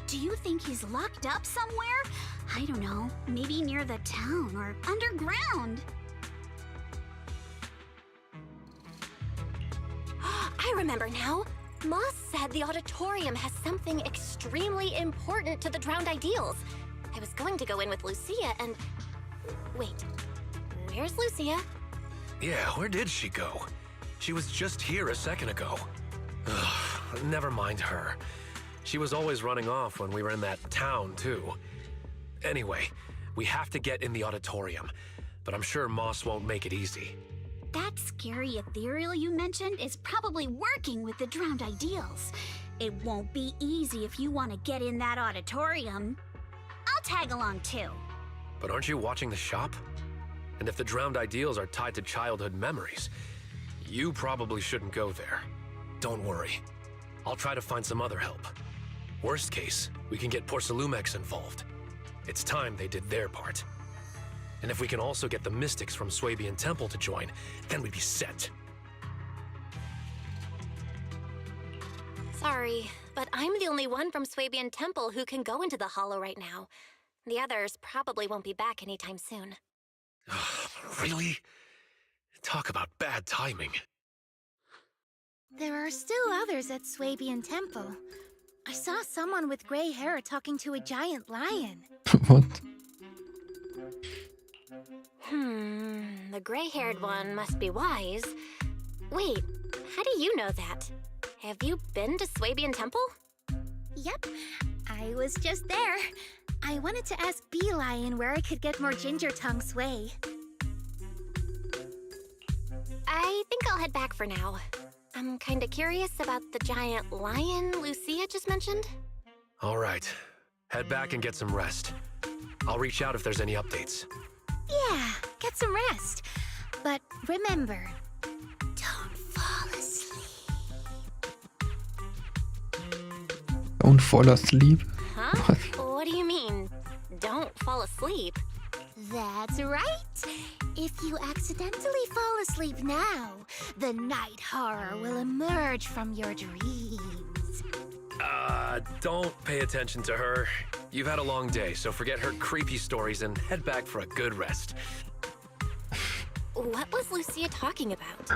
Do you think he's locked up somewhere? I don't know, maybe near the town or underground. I remember now. Moss said the auditorium has something extremely important to the drowned ideals. I was going to go in with Lucia and... Wait, where's Lucia? Yeah, where did she go? She was just here a second ago. Ugh, never mind her. She was always running off when we were in that town, too. Anyway, we have to get in the auditorium, but I'm sure Moss won't make it easy. That scary ethereal you mentioned is probably working with the drowned ideals. It won't be easy if you want to get in that auditorium. I'll tag along too. But aren't you watching the shop? And if the drowned ideals are tied to childhood memories, you probably shouldn't go there. Don't worry. I'll try to find some other help. Worst case, we can get Porcelumex involved. It's time they did their part. And if we can also get the mystics from Swabian Temple to join, then we'd be set. Sorry, but I'm the only one from Swabian Temple who can go into the Hollow right now. The others probably won't be back anytime soon. Really? Talk about bad timing. There are still others at Swabian Temple. I saw someone with gray hair talking to a giant lion. What? The gray-haired one must be wise. Wait, how do you know that? Have you been to Swabian Temple? Yep, I was just there. I wanted to ask Bee Lion where I could get more ginger tongue sway. I think I'll head back for now. I'm kinda curious about the giant lion Lucia just mentioned. All right, head back and get some rest. I'll reach out if there's any updates. Yeah, get some rest. But remember, don't fall asleep. Don't fall asleep? Huh? What do you mean? Don't fall asleep? That's right. If you accidentally fall asleep now, the night horror will emerge from your dreams. Don't pay attention to her. You've had a long day, so forget her creepy stories and head back for a good rest. What was Lucia talking about?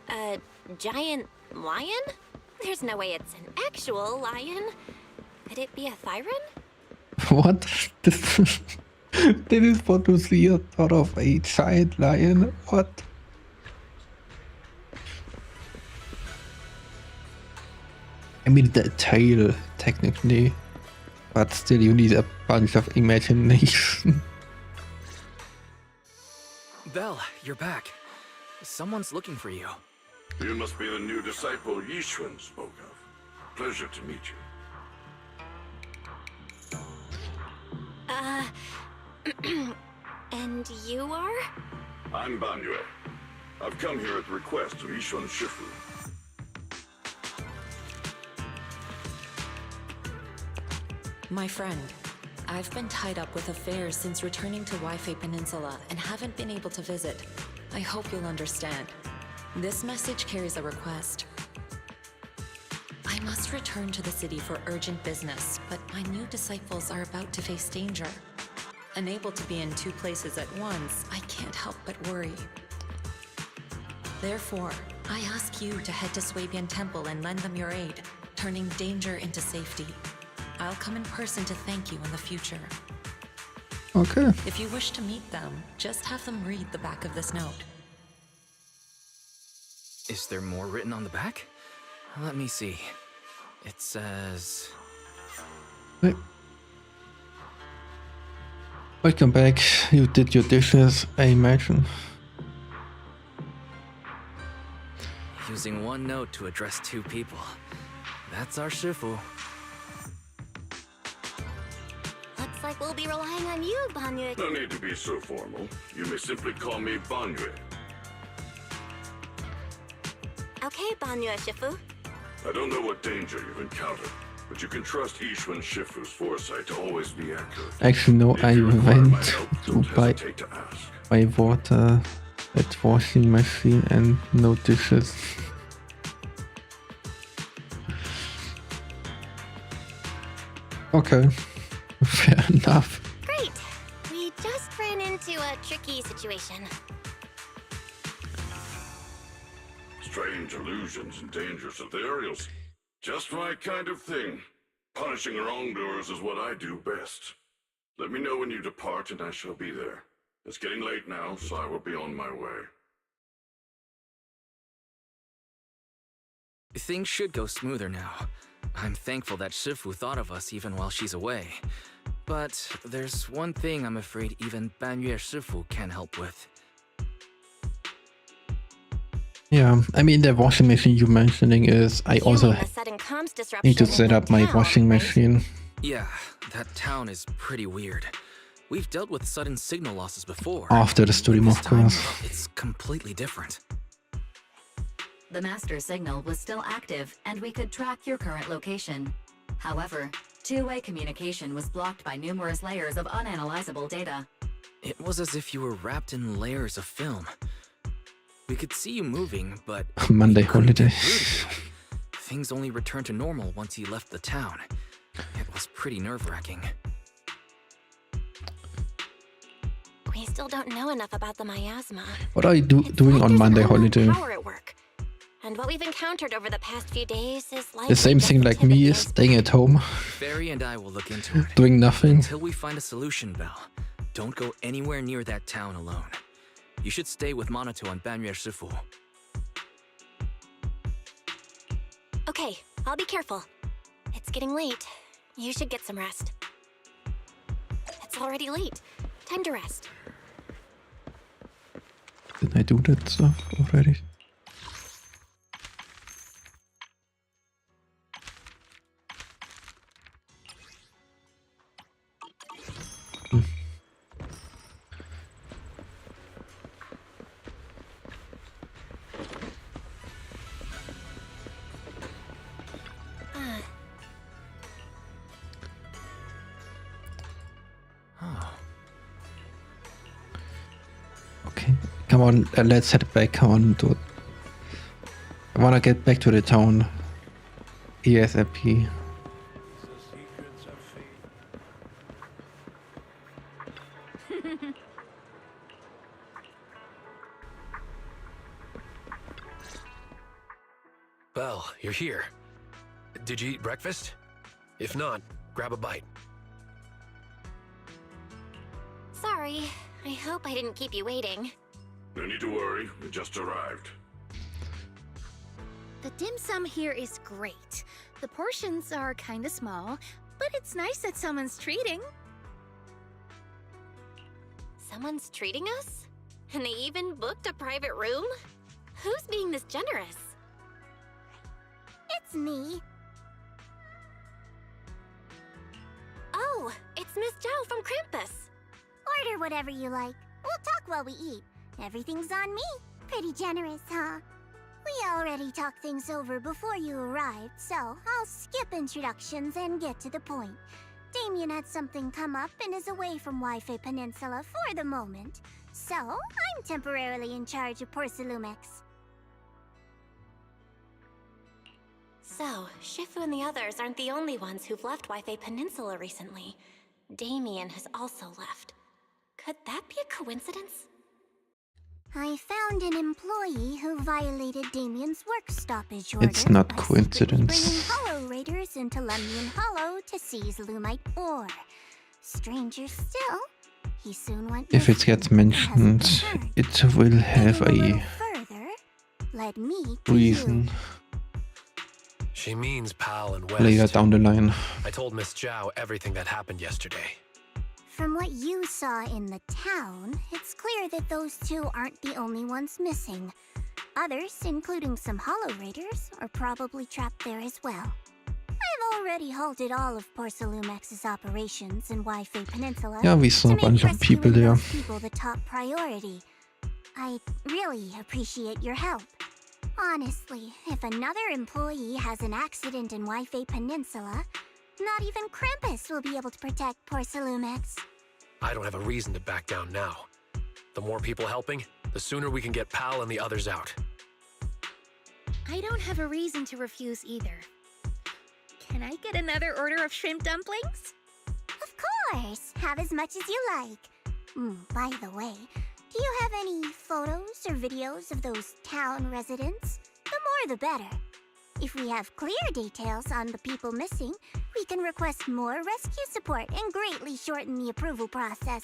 A giant lion? There's no way it's an actual lion. Could it be a Thyron? What? This is what you see out of a giant lion? What? I mean, the tail, technically. But still, you need a bunch of imagination. Belle, you're back. Someone's looking for you. You must be the new disciple Yixuan spoke of. Pleasure to meet you. And you are? I'm Banyue. I've come here at the request of Yixuan Shifu. My friend, I've been tied up with affairs since returning to Waifei Peninsula and haven't been able to visit. I hope you'll understand. This message carries a request. I must return to the city for urgent business, but my new disciples are about to face danger. Unable to be in two places at once, I can't help but worry. Therefore, I ask you to head to Swabian Temple and lend them your aid, turning danger into safety. I'll come in person to thank you in the future. Okay. If you wish to meet them, just have them read the back of this note. Is there more written on the back? Let me see. It says... Hey. Welcome back. You did your dishes, I imagine. Using one note to address two people. That's our Shifu. Looks like we'll be relying on you, Banyue. No need to be so formal. You may simply call me Banyue. Okay, Banyue Shifu. I don't know what danger you've encountered, but you can trust Yixuan Shifu's foresight to always be accurate. Actually, no, If I you require went my help, to don't buy hesitate to ask. water at washing machine and no dishes. Okay, fair enough. Great. We just ran into a tricky situation. Strange illusions and dangerous ethereals. Just my kind of thing. Punishing wrongdoers is what I do best. Let me know when you depart and I shall be there. It's getting late now, so I will be on my way. Things should go smoother now. I'm thankful that Shifu thought of us even while she's away. But there's one thing I'm afraid even Banyue Shifu can help with. Yeah, I mean the washing machine you're mentioning is I also The sudden comms disruption need to in set the up my town, washing right? machine. Yeah, that town is pretty weird. We've dealt with sudden signal losses before. After the stream, This of time, course. it's completely different. The master signal was still active, and we could track your current location. However, two-way communication was blocked by numerous layers of unanalyzable data. It was as if you were wrapped in layers of film. We could see you moving, but Monday we couldn't holiday. get through to you. Things only returned to normal once he left the town. It was pretty nerve-wracking. We still don't know enough about the miasma. What are you It's doing like on there's Monday an unknown holiday? power at work. And what we've encountered over the past few days is like The same thing like me, staying at home, Barry and I will look into it. doing nothing. Until we find a solution, Belle. Don't go anywhere near that town alone. You should stay with Minato and Banyue Shifu. Okay, I'll be careful. It's getting late. You should get some rest. It's already late. Time to rest. Did I do that stuff already? Okay, come on, let's head back. Come on, dude. I wanna get back to the town ASAP. Belle, you're here. Did you eat breakfast? If not, grab a bite. Sorry. I hope I didn't keep you waiting. No need to worry, we just arrived. The dim sum here is great. The portions are kinda small, but it's nice that someone's treating. Someone's treating us? And they even booked a private room? Who's being this generous? It's me. Oh, it's Miss Zhao from Krampus. Order whatever you like. We'll talk while we eat. Everything's on me. Pretty generous, huh? We already talked things over before you arrived, so I'll skip introductions and get to the point. Damien had something come up and is away from Wi-Fi Peninsula for the moment. So, I'm temporarily in charge of Porcelumex. So, Shifu and the others aren't the only ones who've left Wi-Fi Peninsula recently. Damien has also left. Could that be a coincidence? I found an employee who violated Damien's work stoppage order. It's not by coincidence. secretly bringing Hollow Raiders into Lumnian Hollow to seize Lumite ore. Stranger still, he soon went If it gets mentioned, it will have a further, led me to reason She means Pal and West. later down the line. I told Miss Zhao everything that happened yesterday. From what you saw in the town, it's clear that those two aren't the only ones missing. Others, including some Hollow Raiders, are probably trapped there as well. I've already halted all of Porcelumex's operations in Wi-Fi Peninsula. Yeah, we saw to a bunch make of people rescuing there. those people the top priority. I really appreciate your help. Honestly, if another employee has an accident in Wi-Fi Peninsula, not even Krampus will be able to protect Porcelumex. I don't have a reason to back down now. The more people helping, the sooner we can get Pal and the others out. I don't have a reason to refuse either. Can I get another order of shrimp dumplings? Of course! Have as much as you like. By the way, do you have any photos or videos of those town residents? The more the better. If we have clear details on the people missing, we can request more rescue support and greatly shorten the approval process.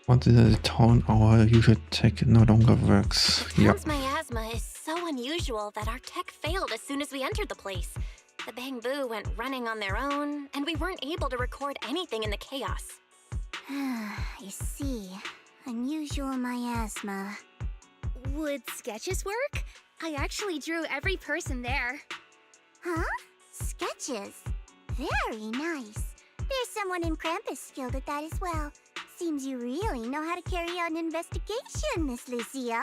Once in the town, our usual tech no longer works. The Yeah. town's miasma is so unusual that our tech failed as soon as we entered the place. The Bang Boo went running on their own, and we weren't able to record anything in the chaos. I see. Unusual miasma. Would sketches work? I actually drew every person there. Huh? Sketches? Very nice. There's someone in Krampus skilled at that as well. Seems you really know how to carry out an investigation, Miss Lucia.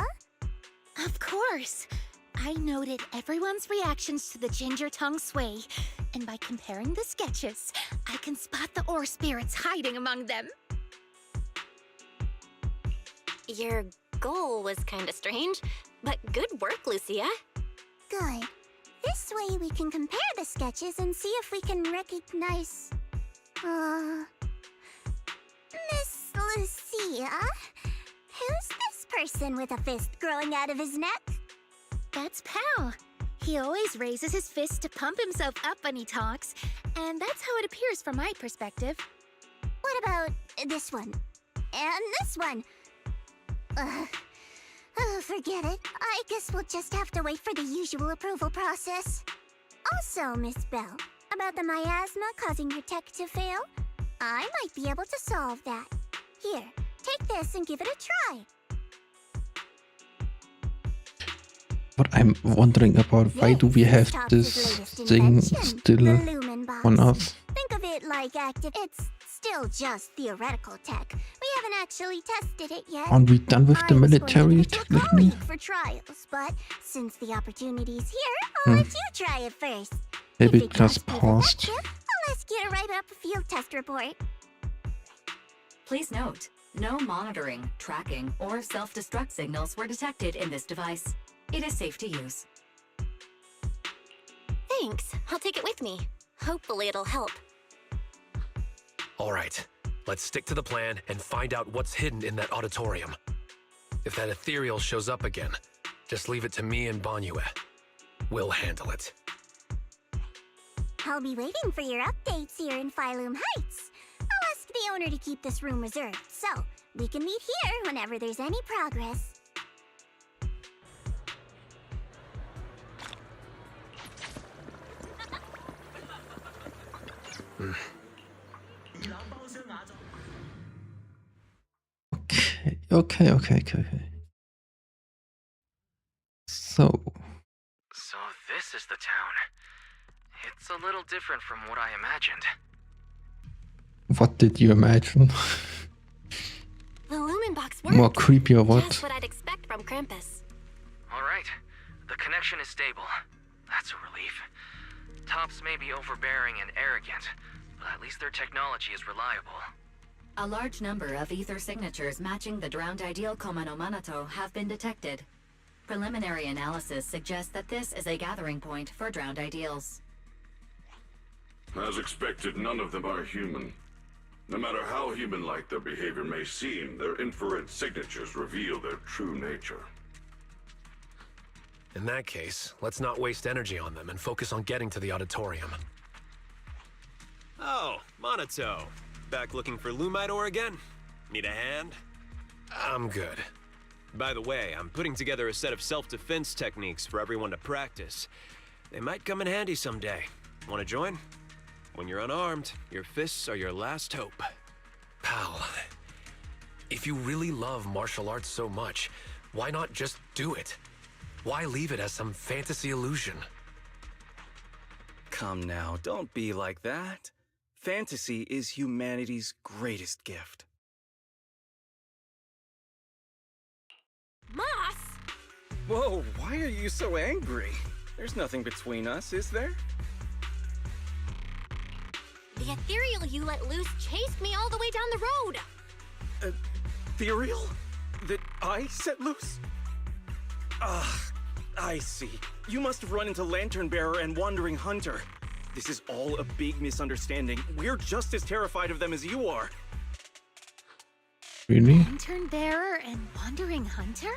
Of course. I noted everyone's reactions to the ginger tongue sway, and by comparing the sketches, I can spot the ore spirits hiding among them. Your goal was kinda strange, but good work, Lucia. Good. This way we can compare the sketches and see if we can recognize... Miss Lucia? Who's this person with a fist growing out of his neck? That's Pal. He always raises his fist to pump himself up when he talks, and that's how it appears from my perspective. What about this one? And this one? Forget it. I guess we'll just have to wait for the usual approval process. Also, Miss Bell, about the miasma causing your tech to fail, I might be able to solve that. Here, take this and give it a try. But I'm wondering about why do we have this thing still on us? Think of it like active. It's still just theoretical tech. We haven't actually tested it yet. Aren't we done with the military technically? For trials, but since the opportunity's here, I'll let you try it first. Maybe If it it just prove paused. effective, I'll ask you to write up a field test report. Please note, no monitoring, tracking, or self-destruct signals were detected in this device. It is safe to use. Thanks. I'll take it with me. Hopefully it'll help. All right, let's stick to the plan and find out what's hidden in that auditorium. If that ethereal shows up again, just leave it to me and Banyue. We'll handle it. I'll be waiting for your updates here in Phylum Heights. I'll ask the owner to keep this room reserved, so we can meet here whenever there's any progress. Okay. So this is the town. It's a little different from what I imagined. what did you imagine? The lumen box worked. More creepy or what? Just what I'd expect from Krampus. All right, the connection is stable. That's a relief. Tops may be overbearing and arrogant, but at least their technology is reliable. A large number of ether signatures matching the drowned ideal Koma no Manato have been detected. Preliminary analysis suggests that this is a gathering point for drowned ideals. As expected, none of them are human. No matter how human-like their behavior may seem, their infrared signatures reveal their true nature. In that case, let's not waste energy on them and focus on getting to the auditorium. Oh, Monato. Back looking for Lumite ore again? Need a hand? I'm good. By the way, I'm putting together a set of self-defense techniques for everyone to practice. They might come in handy someday. Want to join? When you're unarmed, your fists are your last hope. Pal, if you really love martial arts so much, why not just do it? Why leave it as some fantasy illusion? Come now, don't be like that. Fantasy is humanity's greatest gift. Moss! Whoa, why are you so angry? There's nothing between us, is there? The ethereal you let loose chased me all the way down the road. Ethereal? That I set loose? I see. You must have run into Lantern Bearer and Wandering Hunter. This is all a big misunderstanding. We're just as terrified of them as you are. Really? Lantern Bearer and Wandering Hunter?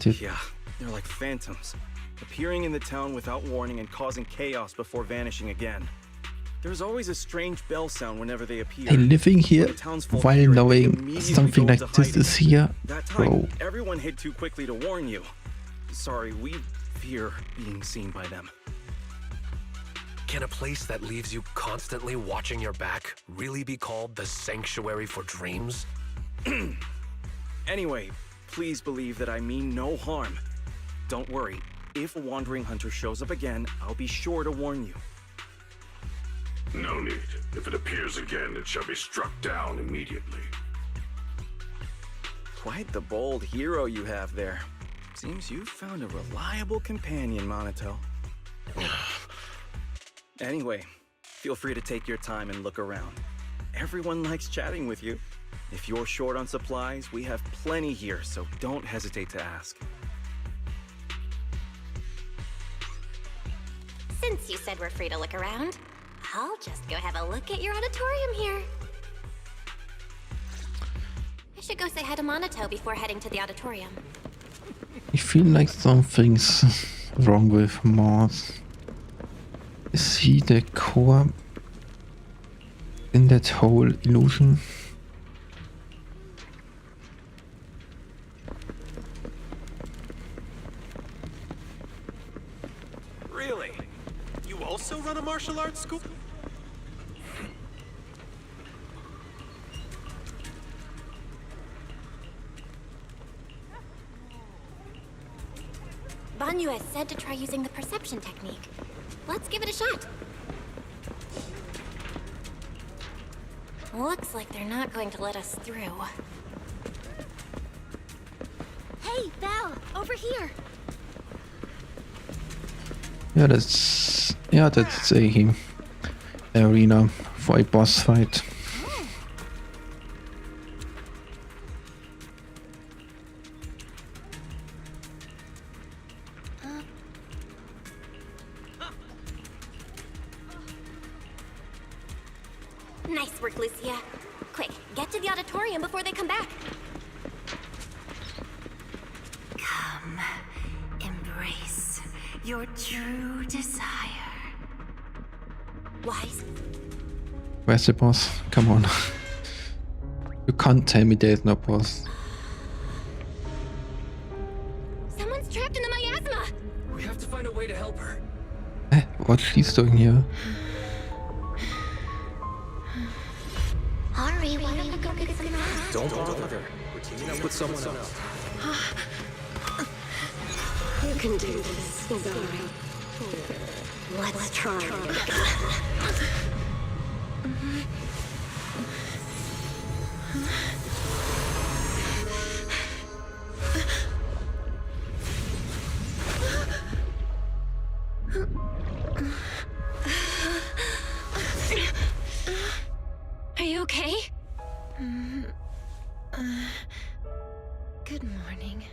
Yeah, they're like phantoms, appearing in the town without warning and causing chaos before vanishing again. There's always a strange bell sound whenever they appear. And living here while knowing something like this is here, that time, bro. everyone hid too quickly to warn you. Sorry, we fear being seen by them. Can a place that leaves you constantly watching your back really be called the Sanctuary for Dreams? Anyway, please believe that I mean no harm. Don't worry, if a Wandering Hunter shows up again, I'll be sure to warn you. No need. If it appears again, it shall be struck down immediately. Quite the bold hero you have there. Seems you've found a reliable companion, Monato. Anyway, feel free to take your time and look around. Everyone likes chatting with you. If you're short on supplies, we have plenty here, so don't hesitate to ask. Since you said we're free to look around, I'll just go have a look at your auditorium here. I should go say hi to Monato before heading to the auditorium. I feel like something's wrong with Mars. Is he the core in that whole illusion? Really? You also run a martial arts school? Banyu has said to try using the perception technique. Let's give it a shot. Looks like they're not going to let us through. Hey, Val, over here. Yeah, that's a arena for a boss fight. Nice work, Lucia. Quick, get to the auditorium before they come back. Come, embrace your true desire. Wise? Where's the boss? Come on. You can't tell me there's no boss. Someone's trapped in the miasma! We have to find a way to help her. What's she's doing here? Hurry, why don't you go get some rest? Don't bother her. We're teaming up with someone else. You can do this, Zari. Let's try it. Are you okay? Good morning.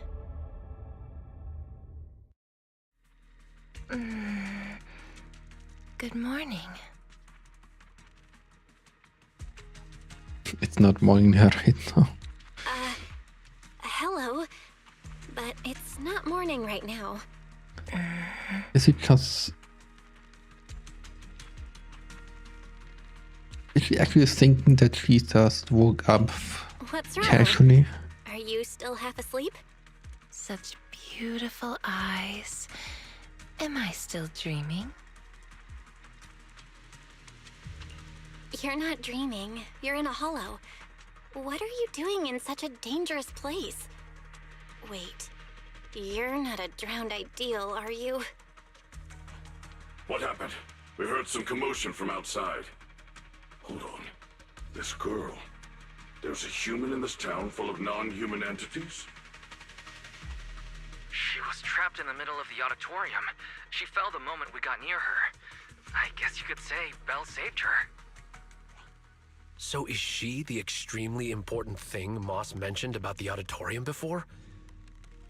Good morning. It's not morning here right now. Hello. But it's not morning right now. Is it just... Is she actually thinking that she just woke up What's wrong? casually? Are you still half asleep? Such beautiful eyes. Am I still dreaming? You're not dreaming. You're in a hollow. What are you doing in such a dangerous place? Wait. You're not a drowned ideal, are you? What happened? We heard some commotion from outside. Hold on. This girl. There's a human in this town full of non-human entities? She was trapped in the middle of the auditorium. She fell the moment we got near her. I guess you could say Belle saved her. So is she the extremely important thing Moss mentioned about the auditorium before?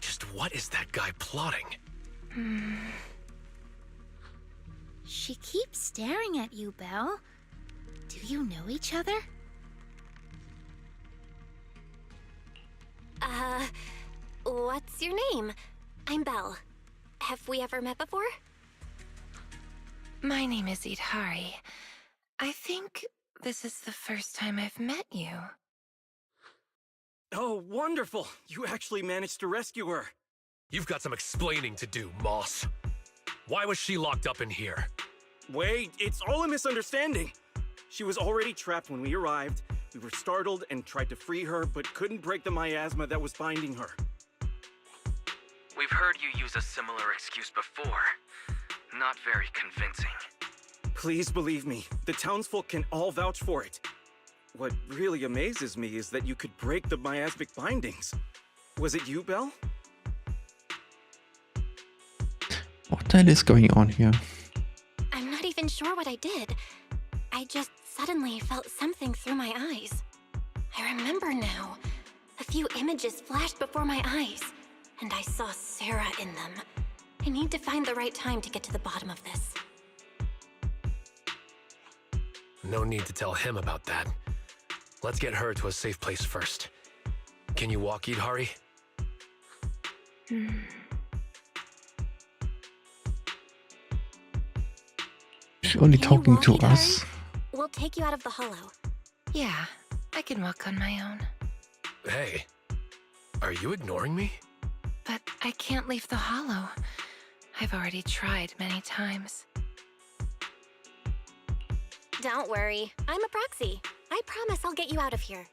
Just what is that guy plotting? She keeps staring at you, Belle. Do you know each other? What's your name? I'm Belle. Have we ever met before? My name is Idhari. I think this is the first time I've met you. Oh, wonderful! You actually managed to rescue her. You've got some explaining to do, Moss. Why was she locked up in here? Wait, it's all a misunderstanding. She was already trapped when we arrived. We were startled and tried to free her, but couldn't break the miasma that was binding her. We've heard you use a similar excuse before. Not very convincing. Please believe me, the townsfolk can all vouch for it. What really amazes me is that you could break the miasmic bindings. Was it you, Belle? What the hell is going on here? I'm not even sure what I did. I just suddenly felt something through my eyes. I remember now. A few images flashed before my eyes, and I saw Sarah in them. I need to find the right time to get to the bottom of this. No need to tell him about that. Let's get her to a safe place first. Can you walk, Idhari? She's only Can you talking walk, to Idhari? us. We'll take you out of the hollow. Yeah, I can walk on my own. Hey, are you ignoring me? But I can't leave the hollow. I've already tried many times. Don't worry, I'm a proxy. I promise I'll get you out of here.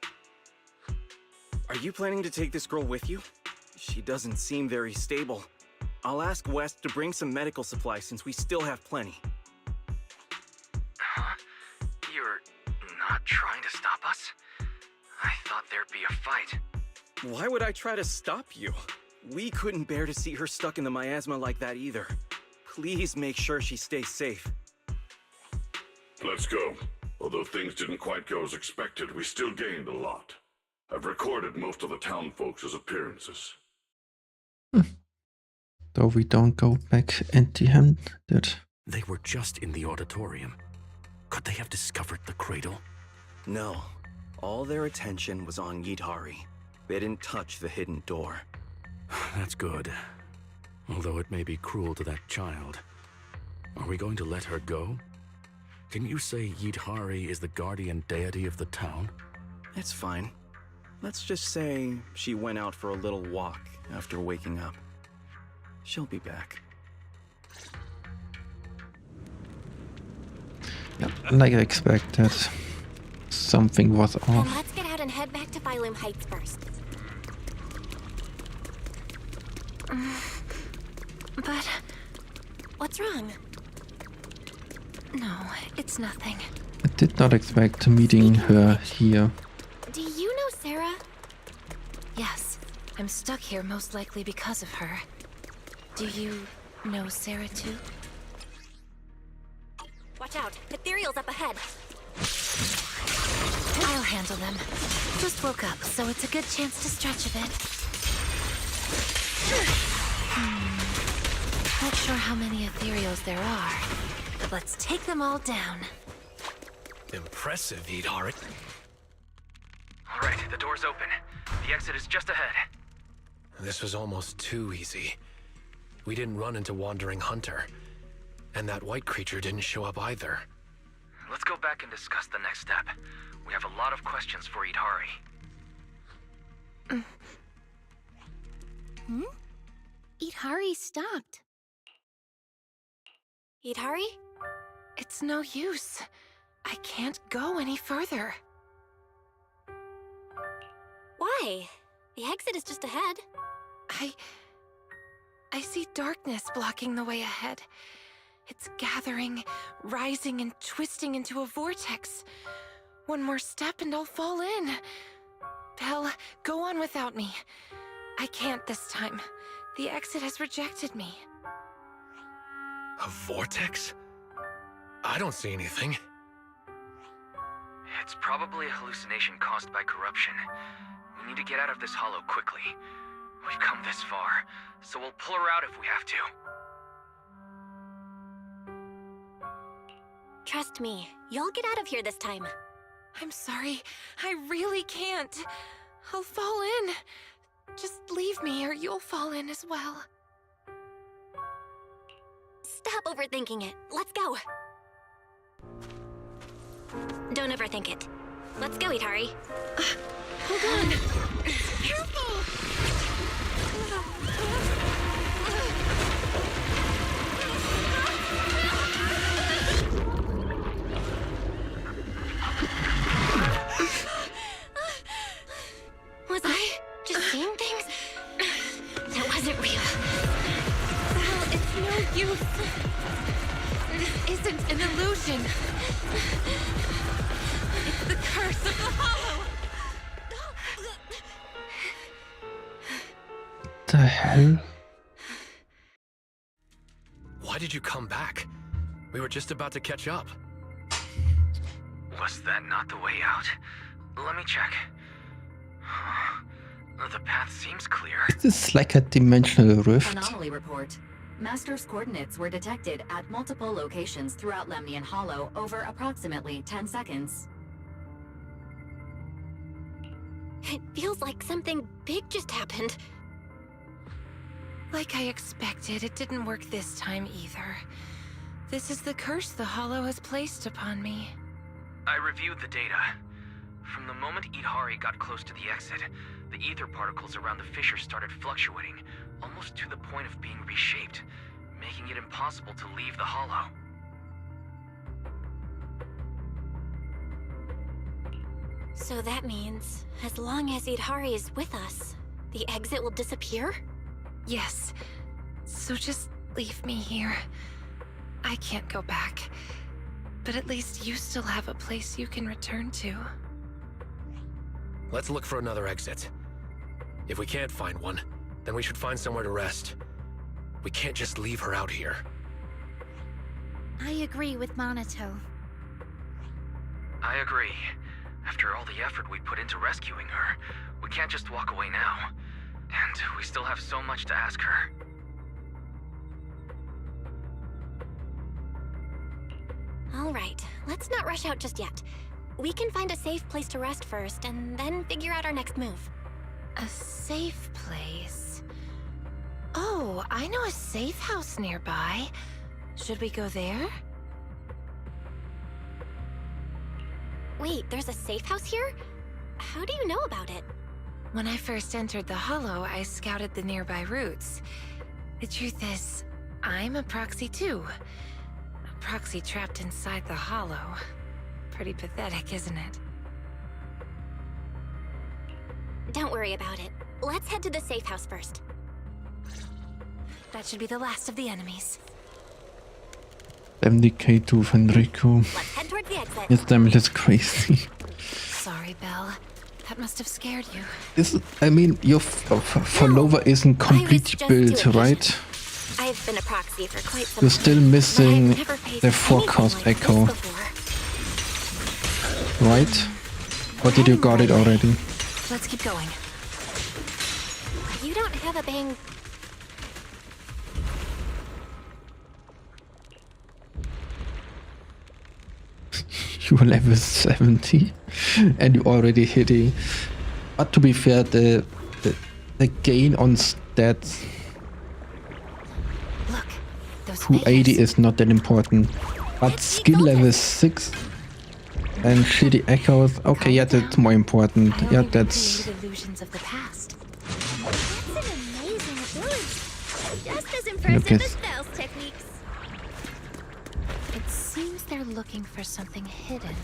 Are you planning to take this girl with you? She doesn't seem very stable. I'll ask West to bring some medical supplies since we still have plenty. Huh? You're not trying to stop us? I thought there'd be a fight. Why would I try to stop you? We couldn't bear to see her stuck in the miasma like that either. Please make sure she stays safe. Let's go. Although things didn't quite go as expected, we still gained a lot. I've recorded most of the town folks' appearances. Though we don't go back empty-handed. They were just in the auditorium. Could they have discovered the cradle? No. All their attention was on Yidhari. They didn't touch the hidden door. That's good. Although it may be cruel to that child. Are we going to let her go? Can you say Yidhari is the guardian deity of the town? It's fine. Let's just say she went out for a little walk after waking up. She'll be back. Yeah, like I expected, something was Then off. let's get out and head back to Phylum Heights first. But what's wrong? No, it's nothing. I did not expect meeting her here. Do you know Sarah? Yes, I'm stuck here most likely because of her. Do you know Sarah too? Watch out, ethereal's up ahead. I'll handle them. Just woke up, so it's a good chance to stretch a bit. Not sure how many ethereals there are, but let's take them all down. Impressive, Yidhari. All right, the door's open. The exit is just ahead. This was almost too easy. We didn't run into Wandering Hunter. And that white creature didn't show up either. Let's go back and discuss the next step. We have a lot of questions for Yidhari. Yidhari stopped. Yidhari? It's no use. I can't go any further. Why? The exit is just ahead. I see darkness blocking the way ahead. It's gathering, rising, and twisting into a vortex. One more step and I'll fall in. Belle, go on without me. I can't this time. The exit has rejected me. A vortex? I don't see anything. It's probably a hallucination caused by corruption. We need to get out of this hollow quickly. We've come this far, so we'll pull her out if we have to. Trust me, you'll get out of here this time. I'm sorry. I really can't. I'll fall in. Just leave me or you'll fall in as well. Stop overthinking it. Let's go. Don't overthink it. Let's go, Yidhari. Hold on. Was I just seeing things? That wasn't real. Val, it's no use. This isn't an illusion. It's the curse of the hollow. The hell? Why did you come back? We were just about to catch up. Was that not the way out? Let me check. The path seems clear. Is this like a dimensional rift? Anomaly report. Master's coordinates were detected at multiple locations throughout Lemnian Hollow over approximately 10 seconds. It feels like something big just happened. Like I expected, it didn't work this time either. This is the curse the Hollow has placed upon me. I reviewed the data. From the moment Yidhari got close to the exit, the ether particles around the fissure started fluctuating, almost to the point of being reshaped, making it impossible to leave the hollow. So that means, as long as Yidhari is with us, the exit will disappear? Yes. So just leave me here. I can't go back. But at least you still have a place you can return to. Let's look for another exit. If we can't find one, then we should find somewhere to rest. We can't just leave her out here. I agree with Monato. I agree. After all the effort we put into rescuing her, we can't just walk away now. And we still have so much to ask her. All right, let's not rush out just yet. We can find a safe place to rest first, and then figure out our next move. A safe place? Oh, I know a safe house nearby. Should we go there? Wait, there's a safe house here? How do you know about it? When I first entered the Hollow, I scouted the nearby routes. The truth is, I'm a proxy too. A proxy trapped inside the Hollow. Pretty pathetic, isn't it? Don't worry about it. Let's head to the safe house first. That should be the last of the enemies. 70k to Fenrico. Let's head towards the exit. This damage is crazy. Sorry, Belle. That must have scared you. I mean, your follower isn't completely built, right? I've been a proxy for quite some You're still missing but I've never faced the forecast anything like echo, this before. right? Or did you got it already? Let's keep going. You don't have a bang. You're level 70 and you're already hitting. But to be fair, the gain on stats Look, those 280 figures. is not that important. But skill level 6 and shitty echoes, okay, yeah, that's more important. I Yeah, only that's... recreated illusions of the past. That's an amazing ability. Just as Look impressive at- as Belle's techniques. It seems they're looking for something hidden.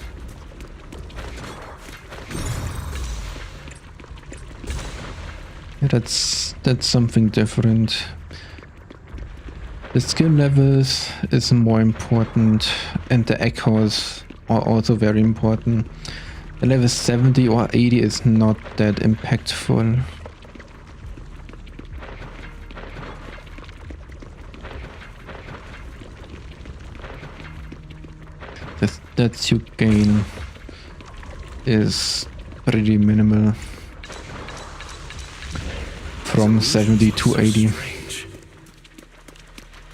Yeah, that's something different. The skill levels is more important and the echoes are also very important. The level 70 or 80 is not that impactful. That's your gain is pretty minimal. From 70 to 80. Strange.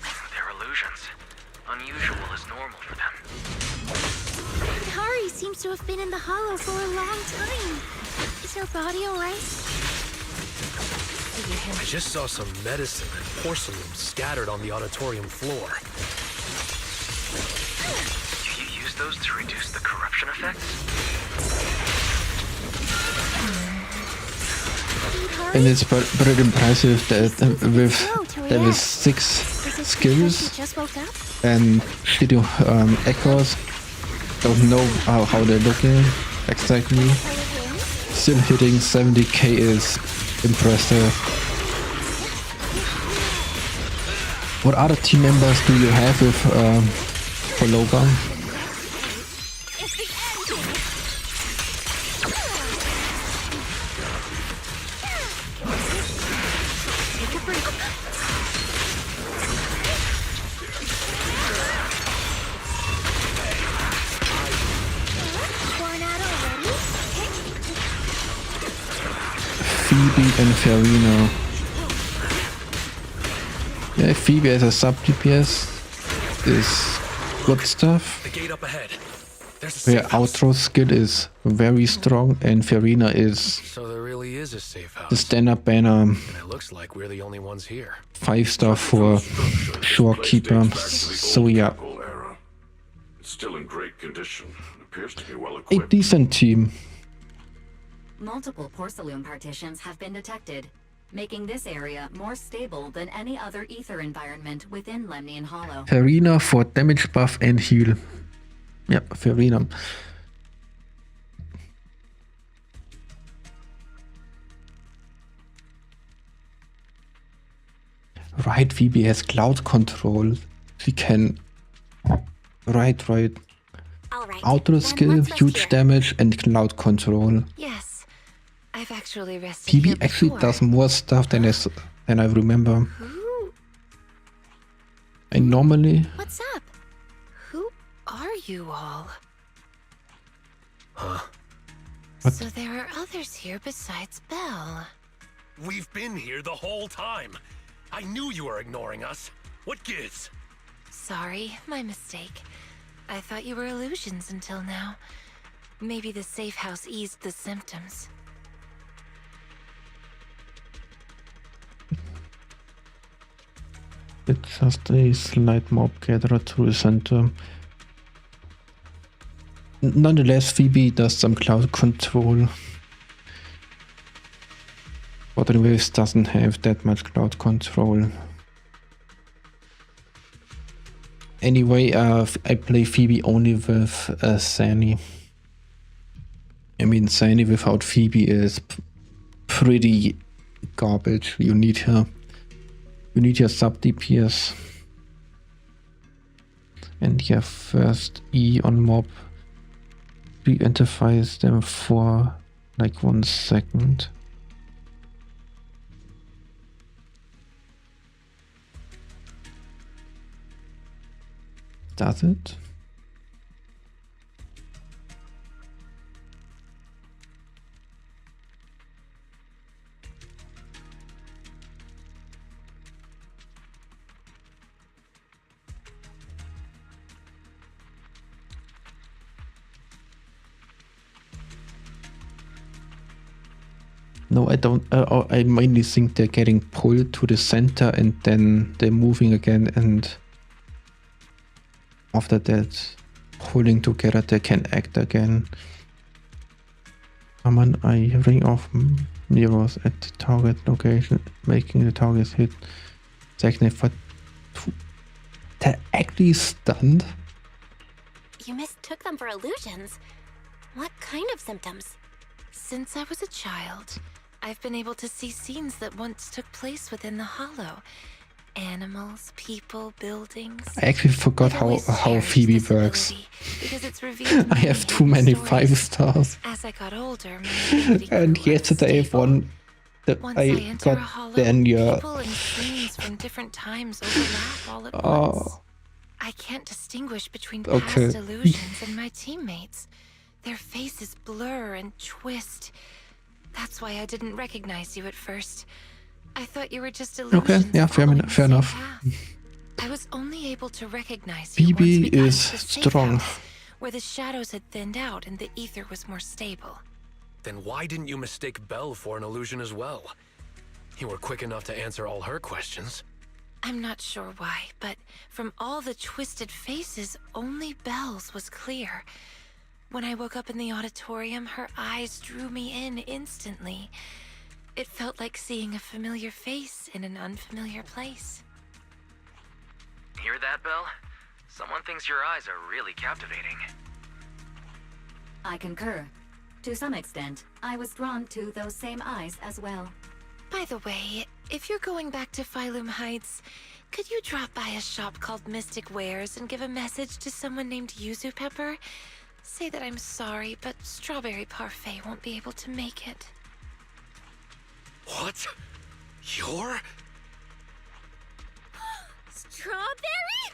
They're illusions. Unusual is normal for them. Hari seems to have been in the Hollow for a long time. Is her body alright? I just saw some medicine and porcelain scattered on the auditorium floor. Do you use those to reduce the corruption effects? And it's pretty impressive that with level 6 skills Just woke up? and shitty echoes, don't know how they're looking exactly. Still hitting 70k is impressive. What other team members do you have with Pologa? Born out already? Phoebe and Farina. Yeah, Phoebe as a sub DPS is good stuff. The gate up ahead. There's a Her safe house. outro skill is very strong and Farina is So there really is a safe the house. stand-up banner And it looks like we're the only ones here. 5-star for Shorekeeper. So yeah, Protocol era. It's still in great condition. It appears to be well a equipped. decent team. Multiple porcelain partitions have been detected, making this area more stable than any other ether environment within Lemnian Hollow. Farina for damage buff and heal. Yeah, Farina. Right, Phoebe has cloud control. She can... Right. All right. Auto then skill, let's rest huge here. damage and cloud control. Yes, I've actually rested Phoebe here actually before. does more stuff than I remember. Who? And normally... What's up? Who are you all? Huh? What? So there are others here besides Belle. We've been here the whole time. I knew you were ignoring us. What gives? Sorry, my mistake. I thought you were illusions until now. Maybe the safe house eased the symptoms. It's just a slight mob gatherer to the center. Nonetheless, Phoebe does some cloud control. But the Waves doesn't have that much cloud control. Anyway, I play Phoebe only with Sani. I mean, Sani without Phoebe is pretty garbage. You need her. You need your sub DPS. And yeah, first E on mob re-identifies them for like 1 second. Does it? No, I don't. I mainly think they're getting pulled to the center and then they're moving again, and after that, pulling together, they can act again. Summon a ring of mirrors at the target location, making the target hit. Technique for they're actually stunned. You mistook them for illusions. What kind of symptoms? Since I was a child, I've been able to see scenes that once took place within the Hollow. Animals, people, buildings. I actually forgot how Phoebe works. Because it's revealed I have too many 5 stars. As I got older, my ability And grew yesterday unstable. one that Once I enter a got hollow, Daniel. people and scenes from different times overlap all at once. Oh, I can't distinguish between Okay. past illusions and my teammates. Their faces blur and twist. That's why I didn't recognize you at first. I thought you were just illusions. okay, yeah, fair following the fair same enough. path. I was only able to recognize you once Phoebe we got is into the safe strong. house, where the shadows had thinned out and the ether was more stable. Then why didn't you mistake Belle for an illusion as well? You were quick enough to answer all her questions. I'm not sure why, but from all the twisted faces, only Belle's was clear. When I woke up in the auditorium, her eyes drew me in instantly. It felt like seeing a familiar face in an unfamiliar place. Hear that, Belle? Someone thinks your eyes are really captivating. I concur. To some extent, I was drawn to those same eyes as well. By the way, if you're going back to Phylum Heights, could you drop by a shop called Mystic Wares and give a message to someone named Yuzu Pepper? Say that I'm sorry, but Strawberry Parfait won't be able to make it. What? You're? Strawberry?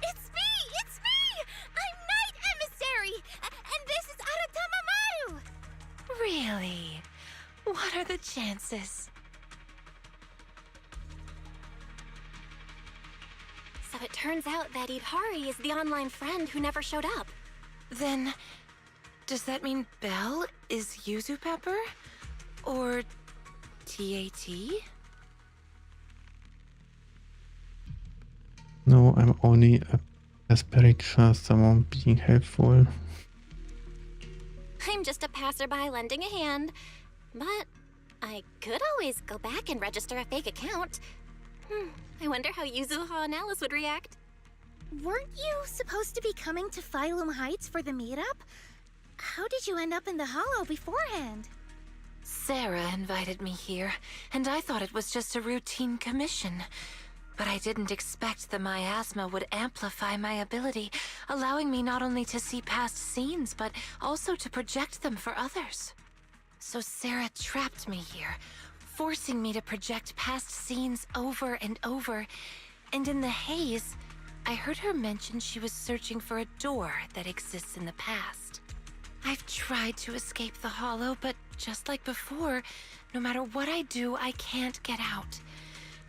It's me! It's me! I'm Night Emissary! And this is Aratama Maru! Really? What are the chances? So it turns out that Idhari is the online friend who never showed up. Then, does that mean Belle is Yuzu Pepper? Or TAT? No, I'm only a aspirator, someone being helpful. I'm just a passerby lending a hand. But I could always go back and register a fake account. I wonder how Yuzuha and Alice would react. Weren't you supposed to be coming to Phylum Heights for the meetup? How did you end up in the Hollow beforehand? Sarah invited me here, and I thought it was just a routine commission. But I didn't expect the miasma would amplify my ability, allowing me not only to see past scenes, but also to project them for others. So Sarah trapped me here, forcing me to project past scenes over and over. And in the haze, I heard her mention she was searching for a door that exists in the past. I've tried to escape the Hollow, but just like before, no matter what I do, I can't get out.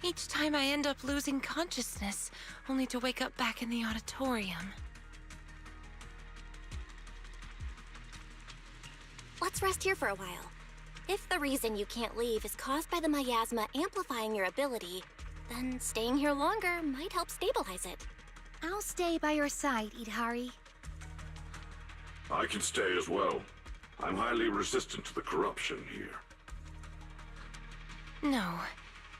Each time I end up losing consciousness, only to wake up back in the auditorium. Let's rest here for a while. If the reason you can't leave is caused by the miasma amplifying your ability, then staying here longer might help stabilize it. I'll stay by your side, Idhari. I can stay as well. I'm highly resistant to the corruption here. No,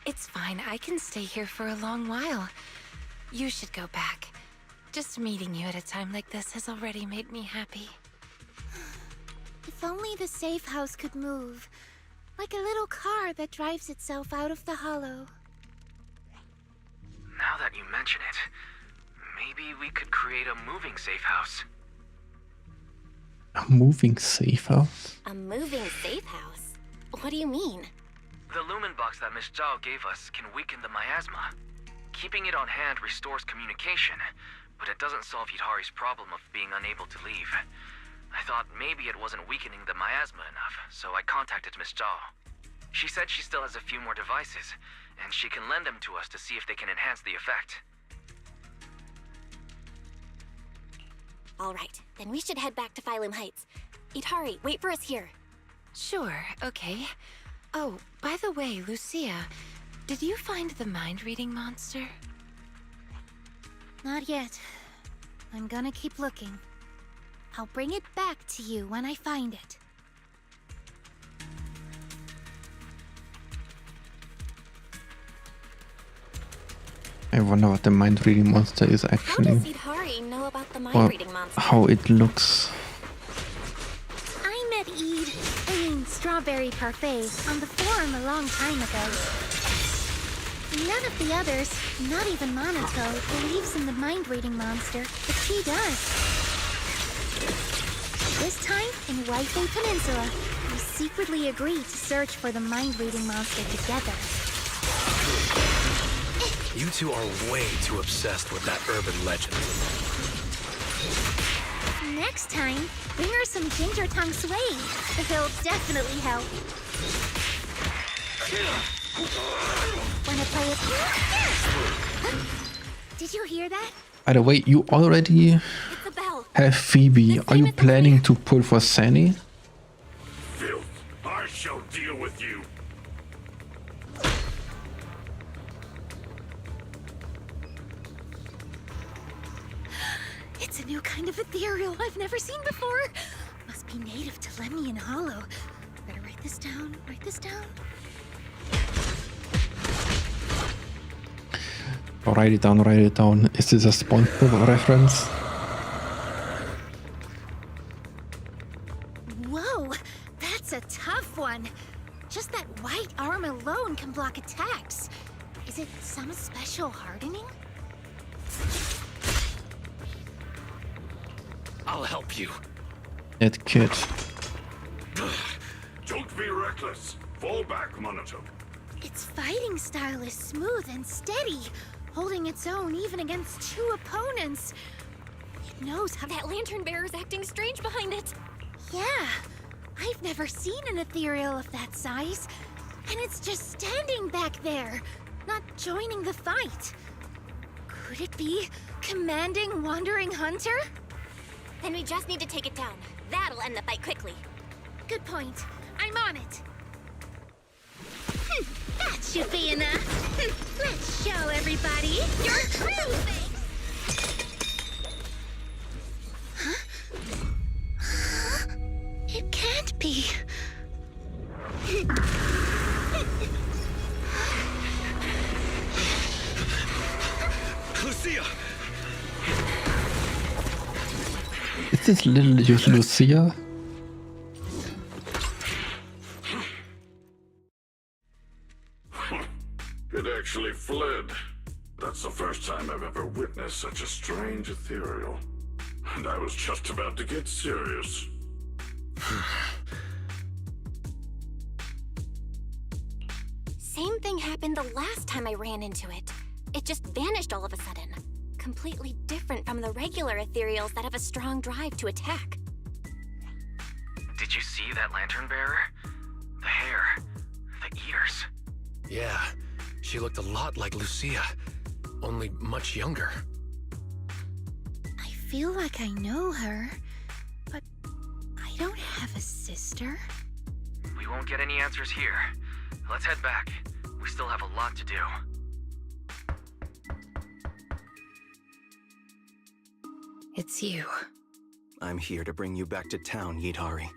it's fine. I can stay here for a long while. You should go back. Just meeting you at a time like this has already made me happy. If only the safe house could move. Like a little car that drives itself out of the hollow. Now that you mention it, maybe we could create a moving safe house. A moving safe house? A moving safe house? What do you mean? The lumen box that Miss Zhao gave us can weaken the miasma. Keeping it on hand restores communication, but it doesn't solve Yudhari's problem of being unable to leave. I thought maybe it wasn't weakening the miasma enough, so I contacted Miss Zhao. She said she still has a few more devices, and she can lend them to us to see if they can enhance the effect. All right, then we should head back to Phylum Heights. Yudhari, wait for us here. Sure, okay. Oh, by the way, Lucia, did you find the mind-reading monster? Not yet. I'm gonna keep looking. I'll bring it back to you when I find it. I wonder what the mind-reading monster is How actually. does Yudhari know about the Or mind-reading monster? how it looks. I met Strawberry Parfait, on the forum a long time ago. None of the others, not even Monato, believes in the mind-reading monster, but she does. This time, in Waifei Peninsula, we secretly agreed to search for the mind-reading monster together. You two are way too obsessed with that urban legend. Next time, bring her some ginger tongue sway. It'll definitely help. Wanna play it? Did you hear that? By the way, you already It's a bell. have Phoebe. Are you planning to pull for Sunny? Filth, I shall deal with you. It's a new kind of ethereal I've never seen before. Must be native to Lemnian Hollow. Better write this down, write this down. Write it down, write it down. Is this a SpongeBob reference? Whoa, that's a tough one. Just that white arm alone can block attacks. Is it some special hardening? I'll help you. That kid. Don't be reckless. Fall back, Monato. Its fighting style is smooth and steady, holding its own even against two opponents. It knows how That lantern bearer's acting strange behind it. Yeah, I've never seen an ethereal of that size. And it's just standing back there, not joining the fight. Could it be commanding Wandering Hunter? Then we just need to take it down. That'll end the fight quickly. Good point. I'm on it. That should be enough. Let's show everybody your true face. Huh? It can't be. Lucia! Is this little Lucia? It actually fled. That's the first time I've ever witnessed such a strange ethereal. And I was just about to get serious. Same thing happened the last time I ran into it. It just vanished all of a sudden. Completely different from the regular ethereals that have a strong drive to attack. Did you see that lantern bearer? The hair, the ears. Yeah, she looked a lot like Lucia, only much younger. I feel like I know her, but I don't have a sister. We won't get any answers here. Let's head back. We still have a lot to do. It's you. I'm here to bring you back to town, Yidhari.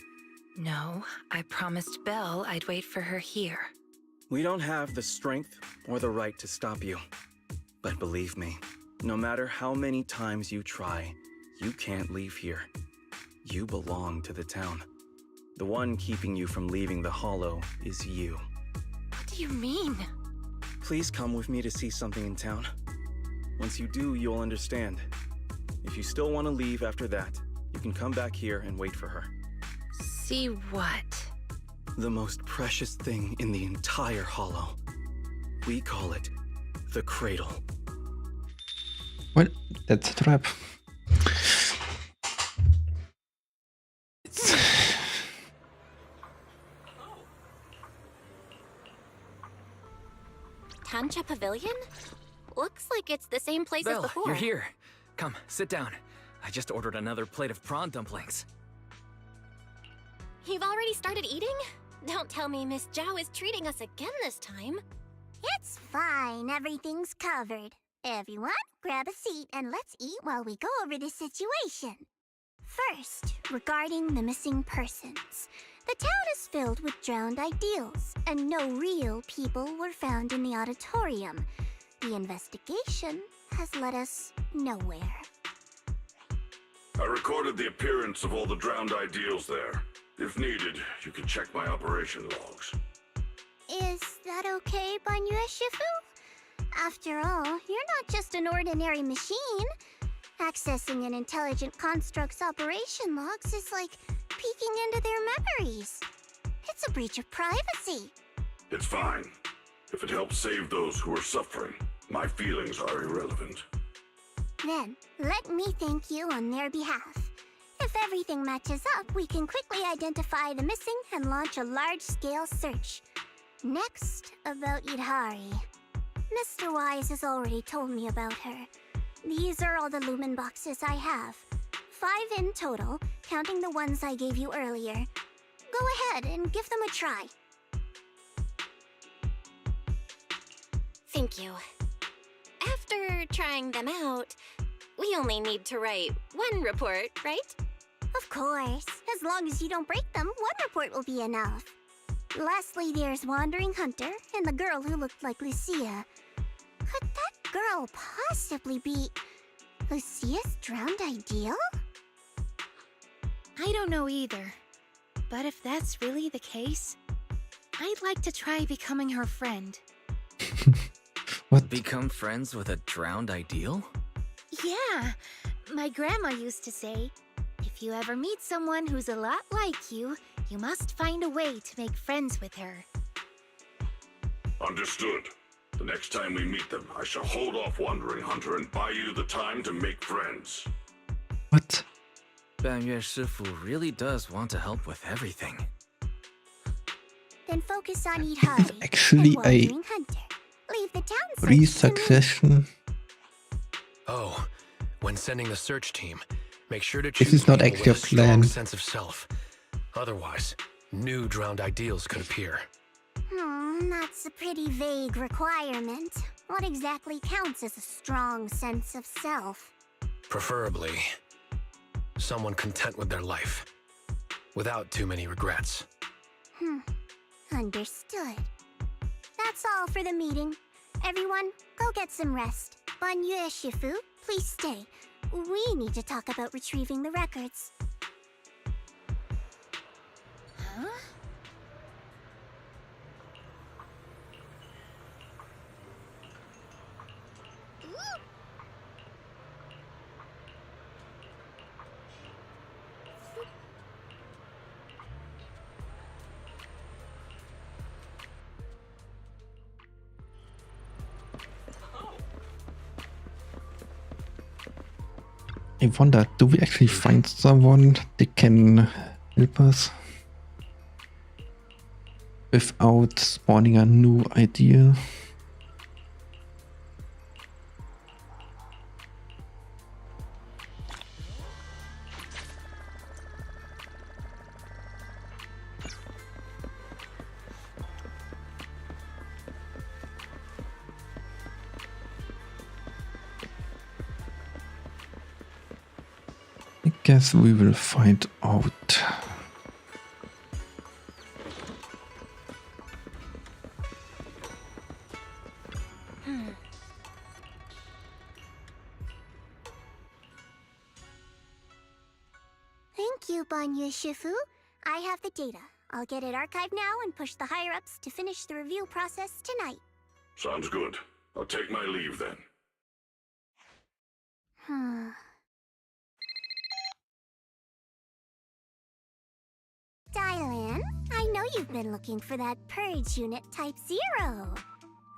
No, I promised Belle I'd wait for her here. We don't have the strength or the right to stop you. But believe me, no matter how many times you try, you can't leave here. You belong to the town. The one keeping you from leaving the Hollow is you. What do you mean? Please come with me to see something in town. Once you do, you'll understand. If you still want to leave after that, you can come back here and wait for her. See what? The most precious thing in the entire Hollow. We call it the Cradle. Well, that's a trap. It's... Tancha Pavilion? Looks like it's the same place as Belle, before. you're here. Come, sit down. I just ordered another plate of prawn dumplings. You've already started eating? Don't tell me Miss Zhao is treating us again this time. It's fine. Everything's covered. Everyone, grab a seat and let's eat while we go over the situation. First, regarding the missing persons. The town is filled with drowned ideals, and no real people were found in the auditorium. The investigation has led us nowhere. I recorded the appearance of all the drowned ideals there. If needed, you can check my operation logs. Is that okay, Banyue Shifu? After all, you're not just an ordinary machine. Accessing an intelligent construct's operation logs is like peeking into their memories. It's a breach of privacy. It's fine. If it helps save those who are suffering, my feelings are irrelevant. Then, let me thank you on their behalf. If everything matches up, we can quickly identify the missing and launch a large-scale search. Next, about Yidhari. Mr. Wise has already told me about her. These are all the lumen boxes I have. 5 in total, counting the ones I gave you earlier. Go ahead and give them a try. Thank you. After trying them out, we only need to write 1 report, right? Of course. As long as you don't break them, 1 report will be enough. Lastly, there's Wandering Hunter and the girl who looked like Lucia. Could that girl possibly be Lucia's drowned ideal? I don't know either. But if that's really the case, I'd like to try becoming her friend. What? Become friends with a drowned ideal? Yeah, my grandma used to say, if you ever meet someone who's a lot like you, you must find a way to make friends with her. Understood. The next time we meet them, I shall hold off Wandering Hunter and buy you the time to make friends. What? Banyue Shifu really does want to help with everything. Then focus on Yidhari Actually, and Wandering Hunter. Leave the town search to me. Succession. Oh, when sending the search team, make sure to This choose is not people actually with a a strong plan. sense of self. Otherwise, new drowned ideals could appear. That's a pretty vague requirement. What exactly counts as a strong sense of self? Preferably, someone content with their life, without too many regrets. Understood. That's all for the meeting. Everyone, go get some rest. Banyue Shifu, please stay. We need to talk about retrieving the records. Huh? I wonder, do we actually find someone that can help us? Without spawning a new idea? guess we will find out. Thank you, Banyu Shifu. I have the data. I'll get it archived now and push the higher-ups to finish the review process tonight. Sounds good. I'll take my leave then. Dylan, I know you've been looking for that purge unit Type 0.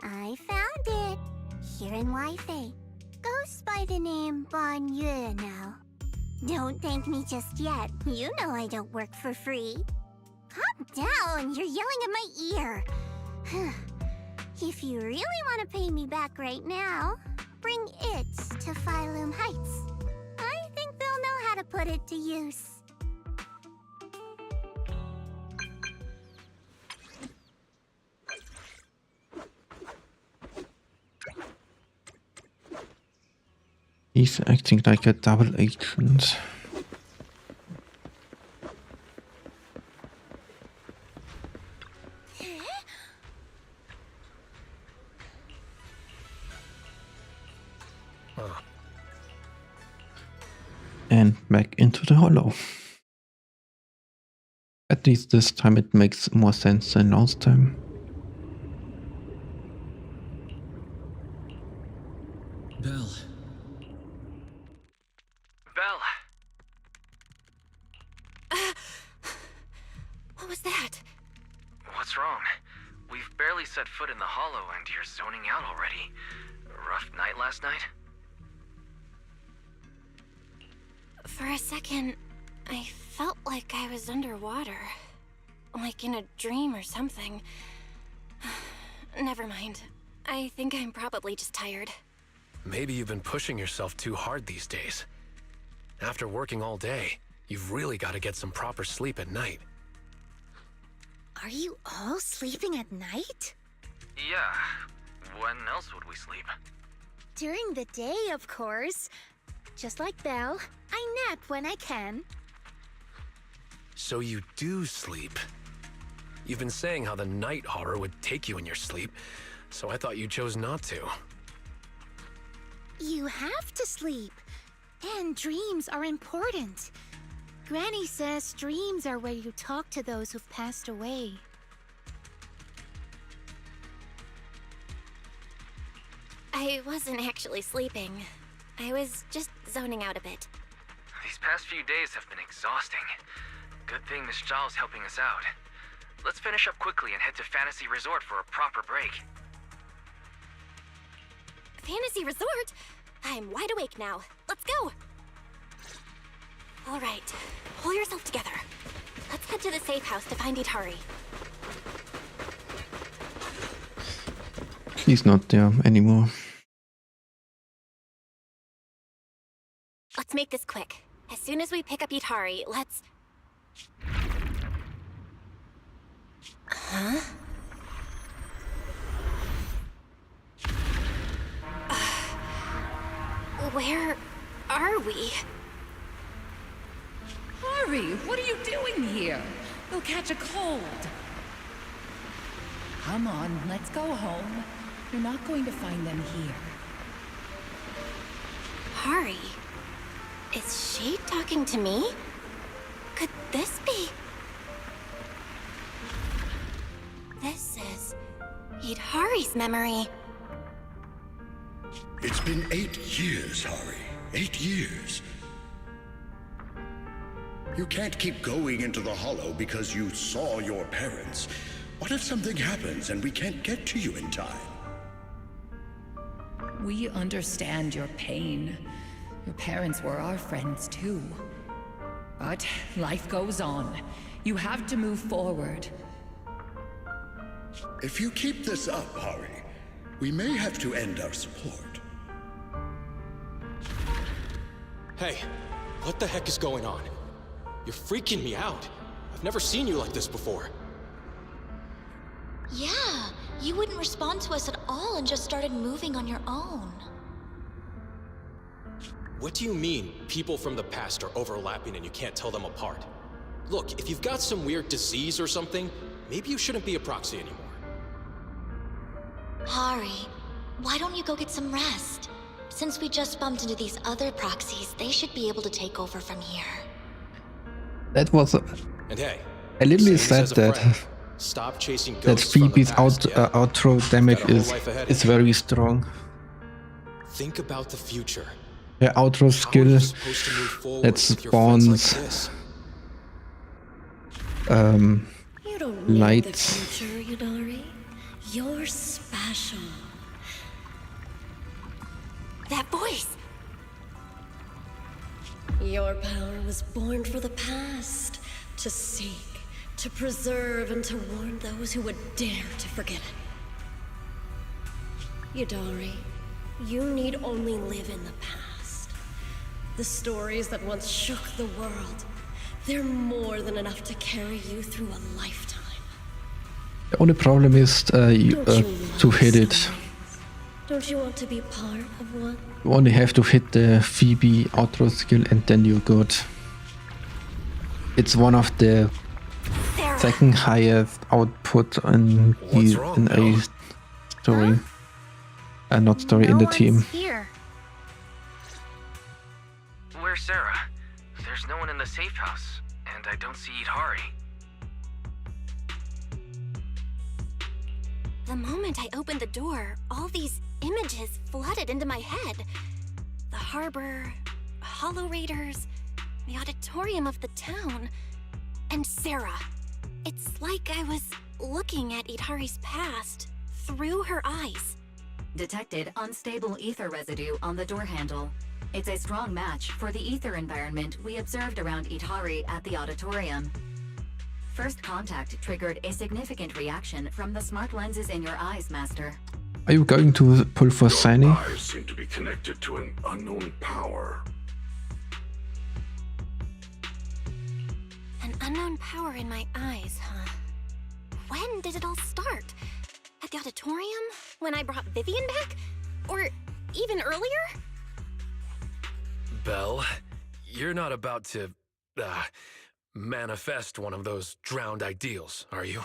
I found it. Here in Wi-Fi. Goes by the name Banyu now. Don't thank me just yet. You know I don't work for free. Calm down, you're yelling at my ear. If you really want to pay me back right now, bring it to Phylum Heights. I think they'll know how to put it to use. He's acting like a double agent. And back into the hollow. At least this time it makes more sense than last time. Belle. Belle! What was that? What's wrong? We've barely set foot in the hollow and you're zoning out already. Rough night last night? For a second, I felt like I was underwater. Like in a dream or something. Never mind. I think I'm probably just tired. Maybe you've been pushing yourself too hard these days. After working all day, you've really got to get some proper sleep at night. Are you all sleeping at night? Yeah. When else would we sleep? During the day, of course. Just like Belle, I nap when I can. So you do sleep. You've been saying how the night horror would take you in your sleep, so I thought you chose not to. You have to sleep. And dreams are important. Granny says dreams are where you talk to those who've passed away. I wasn't actually sleeping. I was just zoning out a bit. These past few days have been exhausting. Good thing Miss Zhao's helping us out. Let's finish up quickly and head to Fantasy Resort for a proper break. Fantasy Resort? I'm wide awake now. Let's go! All right, pull yourself together. Let's head to the safe house to find Itari. He's not there anymore. Let's make this quick. As soon as we pick up Itari, let's... Huh? Where are we? Hurry! What are you doing here? You'll catch a cold. Come on, let's go home. You're not going to find them here. Hari? Is she talking to me? Could this be... This is... Itari's memory. It's been 8 years, Hari. 8 years. You can't keep going into the hollow because you saw your parents. What if something happens and we can't get to you in time? We understand your pain. Your parents were our friends too. But life goes on. You have to move forward. If you keep this up, Hari, we may have to end our support. Hey, what the heck is going on? You're freaking me out. I've never seen you like this before. Yeah, you wouldn't respond to us at all and just started moving on your own. What do you mean, people from the past are overlapping and you can't tell them apart? Look, if you've got some weird disease or something, maybe you shouldn't be a proxy anymore. Hari, why don't you go get some rest? Since we just bumped into these other proxies, they should be able to take over from here. That was. And hey, I literally said that. Stop chasing That ghosts from the Phoebe's past, outro damage Got a whole life ahead of is you. very strong. Think about the future. Her outro skill Supposed to move forward that with your friends like spawns this. You don't know the lights. future, Yudari. You're special. That voice! Your power was born for the past, to seek, to preserve, and to warn those who would dare to forget it. Yudari, you need only live in the past. The stories that once shook the world, they're more than enough to carry you through a lifetime. The only problem is to hit it. Don't you want to be part of one? You only have to hit the Phoebe outro skill and then you're good. It's one of the second highest output in a story. Not story, in the team. Here. Where's Sarah? There's no one in the safe house, and I don't see Hari. The moment I opened the door, all these images flooded into my head. The harbor, Hollow Raiders, the auditorium of the town, and Sarah. It's like I was looking at Idhari's past through her eyes. Detected unstable ether residue on the door handle. It's a strong match for the ether environment we observed around Idhari at the auditorium. First contact triggered a significant reaction from the smart lenses in your eyes, Master. Are you going to pull for Sani? Eyes seem to be connected to an unknown power. An unknown power in my eyes, huh? When did it all start? At the auditorium? When I brought Vivian back? Or even earlier? Belle, you're not about to, manifest one of those drowned ideals, are you?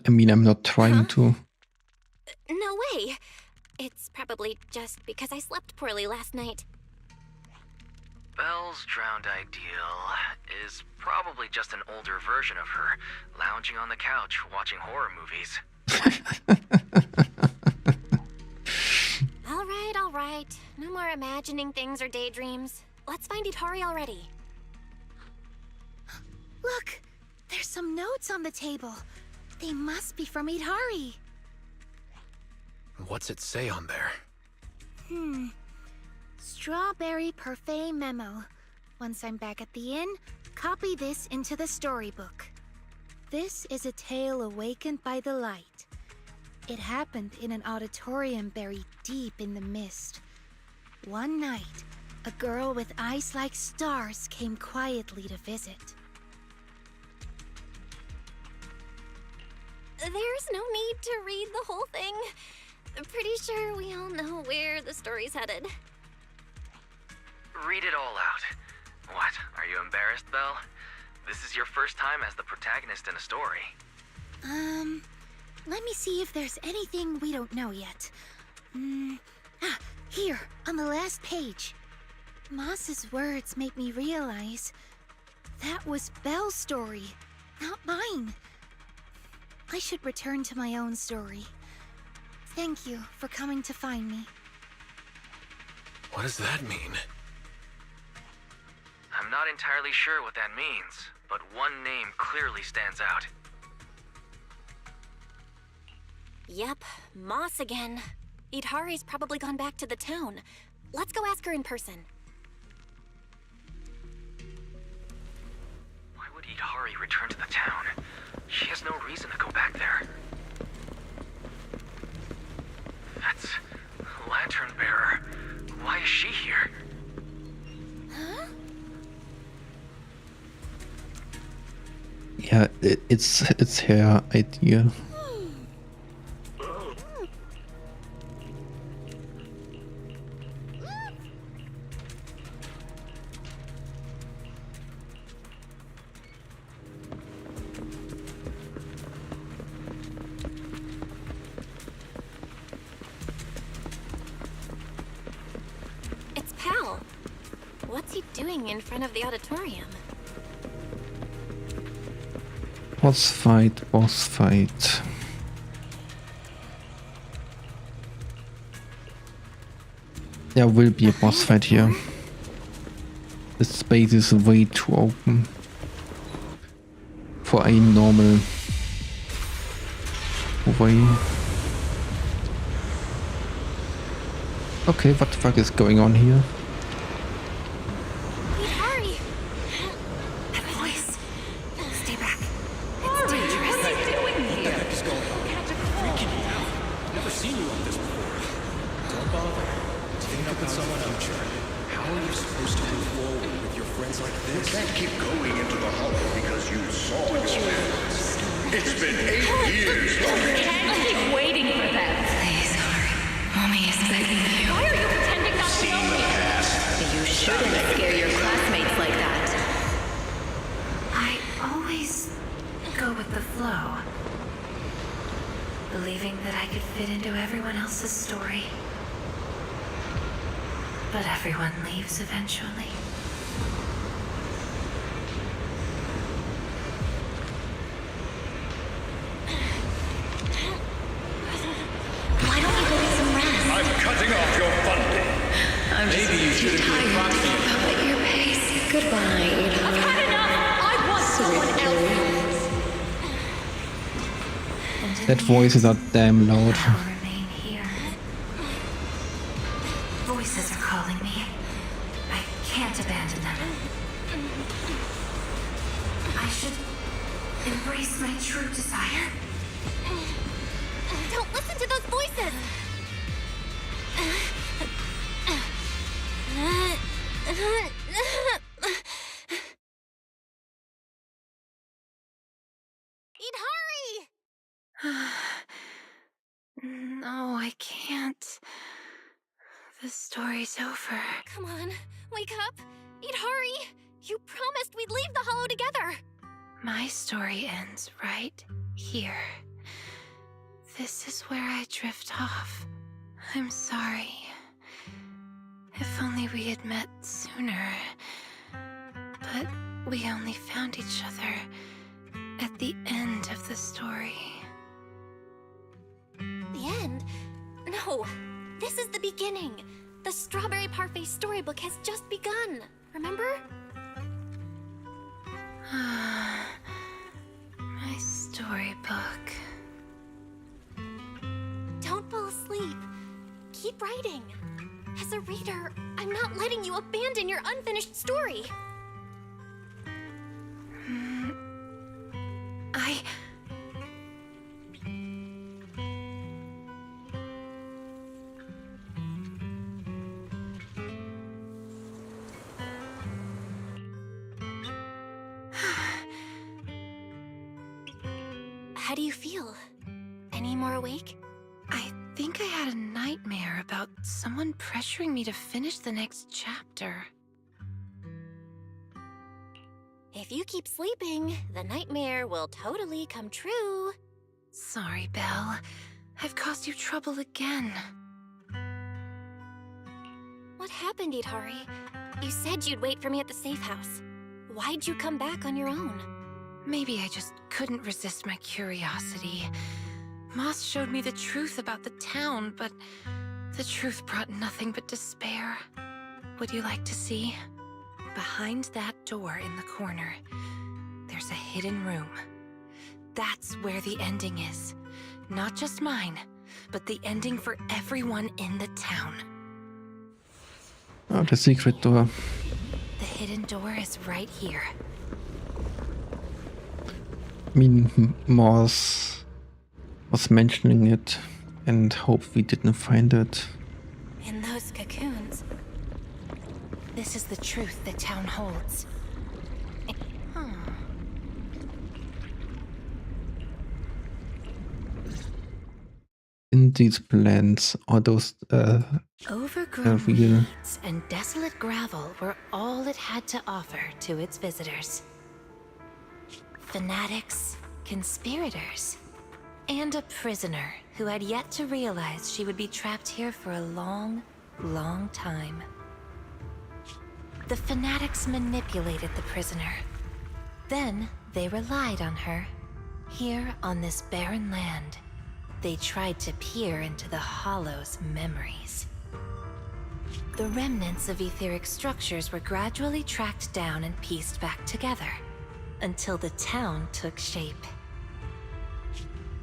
I mean, I'm not trying to. No way. It's probably just because I slept poorly last night. Belle's drowned ideal is probably just an older version of her, lounging on the couch watching horror movies. All right. No more imagining things or daydreams. Let's find Idhari already. Look! There's some notes on the table. They must be from Idhari. What's it say on there? Strawberry Parfait memo. Once I'm back at the inn, copy this into the storybook. This is a tale awakened by the light. It happened in an auditorium buried deep in the mist. One night, a girl with eyes like stars came quietly to visit. There's no need to read the whole thing. Pretty sure we all know where the story's headed. Read it all out. What, are you embarrassed, Belle? This is your first time as the protagonist in a story. Let me see if there's anything we don't know yet. Here, on the last page. Moss's words make me realize that was Belle's story, not mine. I should return to my own story. Thank you for coming to find me. What does that mean? I'm not entirely sure what that means, but one name clearly stands out. Yep, Moss again. Idhari's probably gone back to the town. Let's go ask her in person. Why would Idhari return to the town? She has no reason to go back there. That's Lantern Bearer. Why is she here? Huh? Yeah, it's her idea. What's he doing in front of the auditorium? Boss fight, boss fight. There will be a boss fight here. The space is way too open for a normal way. Okay, what the fuck is going on here? Hurry! That voice. Stay back. It's dangerous. What are you doing here? What the heck is going on? Freaking me out. Never seen you like this before. Don't bother. Think up with someone else. How are you supposed to move forward with your friends like this? You can't keep going into the hollow because you saw your parents. It's been 8 years. You can't keep waiting for them. Please, Harry. Mommy is begging you. Why are you pretending not to know me? You shouldn't scare your classmates like that. I always go with the flow. Believing that I could fit into everyone else's story. But everyone leaves eventually. Why don't you go get some rest? I'm cutting off your funding. I'm Maybe you should have been proxy. At your pace. Goodbye, Ida. I've had enough! I want someone else! That voice is not damn loud. Remain here. Voices are calling me. I can't abandon them. I should embrace my true desire. Don't listen to those voices! Eat hurry! No, I can't. The story's over. Come on, wake up! Eat hurry! You promised we'd leave the hollow together! My story ends right here. This is where I drift off. I'm sorry. If only we had met sooner. But we only found each other at the end of the story. The end? No, this is the beginning. The Strawberry Parfait storybook has just begun. Remember? My storybook. Don't fall asleep. Keep writing. As a reader, I'm not letting you abandon your unfinished story. How do you feel? Any more awake? I think I had a nightmare about someone pressuring me to finish the next chapter. If you keep sleeping, the nightmare will totally come true. Sorry, Belle. I've caused you trouble again. What happened, Idhari? You said you'd wait for me at the safe house. Why'd you come back on your own? Maybe I just couldn't resist my curiosity. Moss showed me the truth about the town, but the truth brought nothing but despair. Would you like to see? Behind that door in the corner, there's a hidden room. That's where the ending is. Not just mine, but the ending for everyone in the town. Oh, the secret door. The hidden door is right here. I mean, Moss was mentioning it and hope we didn't find it. In those cocoons. This is the truth the town holds. In these plants, are those Overgrown real? weeds and desolate gravel were all it had to offer to its visitors. Fanatics, conspirators, and a prisoner who had yet to realize she would be trapped here for a long, long time. the fanatics manipulated the prisoner. Then they relied on her. Here on this barren land, they tried to peer into the Hollow's memories. The remnants of etheric structures were gradually tracked down and pieced back together, until the town took shape.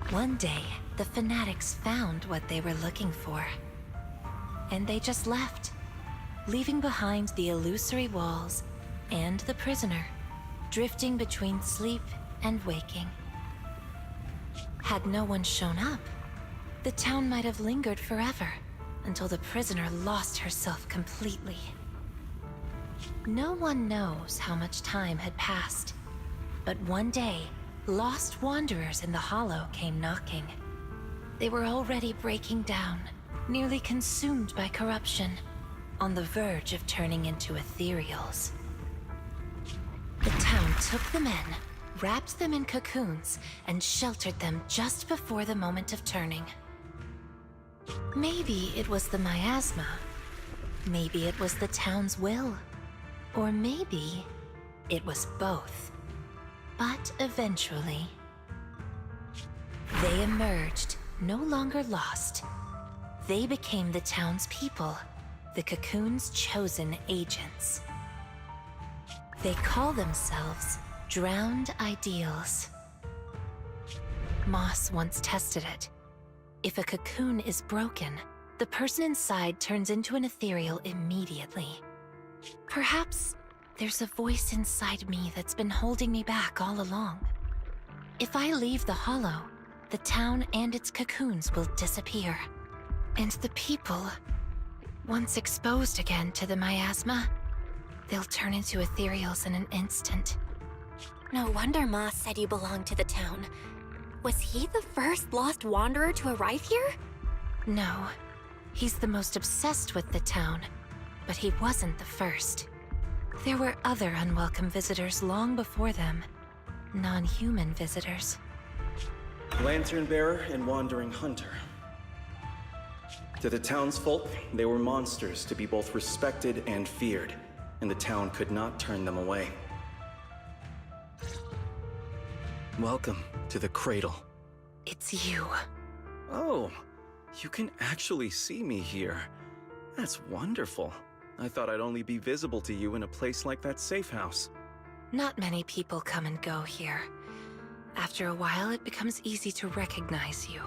One day, the fanatics found what they were looking for. And they just left, leaving behind the illusory walls and the prisoner, drifting between sleep and waking. Had no one shown up, the town might have lingered forever, until the prisoner lost herself completely. No one knows how much time had passed, but one day, lost wanderers in the Hollow came knocking. They were already breaking down, nearly consumed by corruption, on the verge of turning into ethereals. The town took them in, wrapped them in cocoons, and sheltered them just before the moment of turning. Maybe it was the miasma. Maybe it was the town's will. Or maybe it was both. But eventually, they emerged, no longer lost. They became the town's people, the cocoon's chosen agents. They call themselves Drowned Ideals. Moss once tested it. If a cocoon is broken, the person inside turns into an ethereal immediately. Perhaps there's a voice inside me that's been holding me back all along. If I leave the Hollow, the town and its cocoons will disappear. And the people, once exposed again to the miasma, they'll turn into ethereals in an instant. No wonder Moss said you belonged to the town. Was he the first lost wanderer to arrive here? No. He's the most obsessed with the town, but he wasn't the first. There were other unwelcome visitors long before them. Non-human visitors. Lantern bearer and wandering hunter. To the townsfolk, they were monsters to be both respected and feared, and the town could not turn them away. Welcome to the cradle. It's you. Oh, you can actually see me here. That's wonderful. I thought I'd only be visible to you in a place like that safe house. Not many people come and go here. After a while, it becomes easy to recognize you.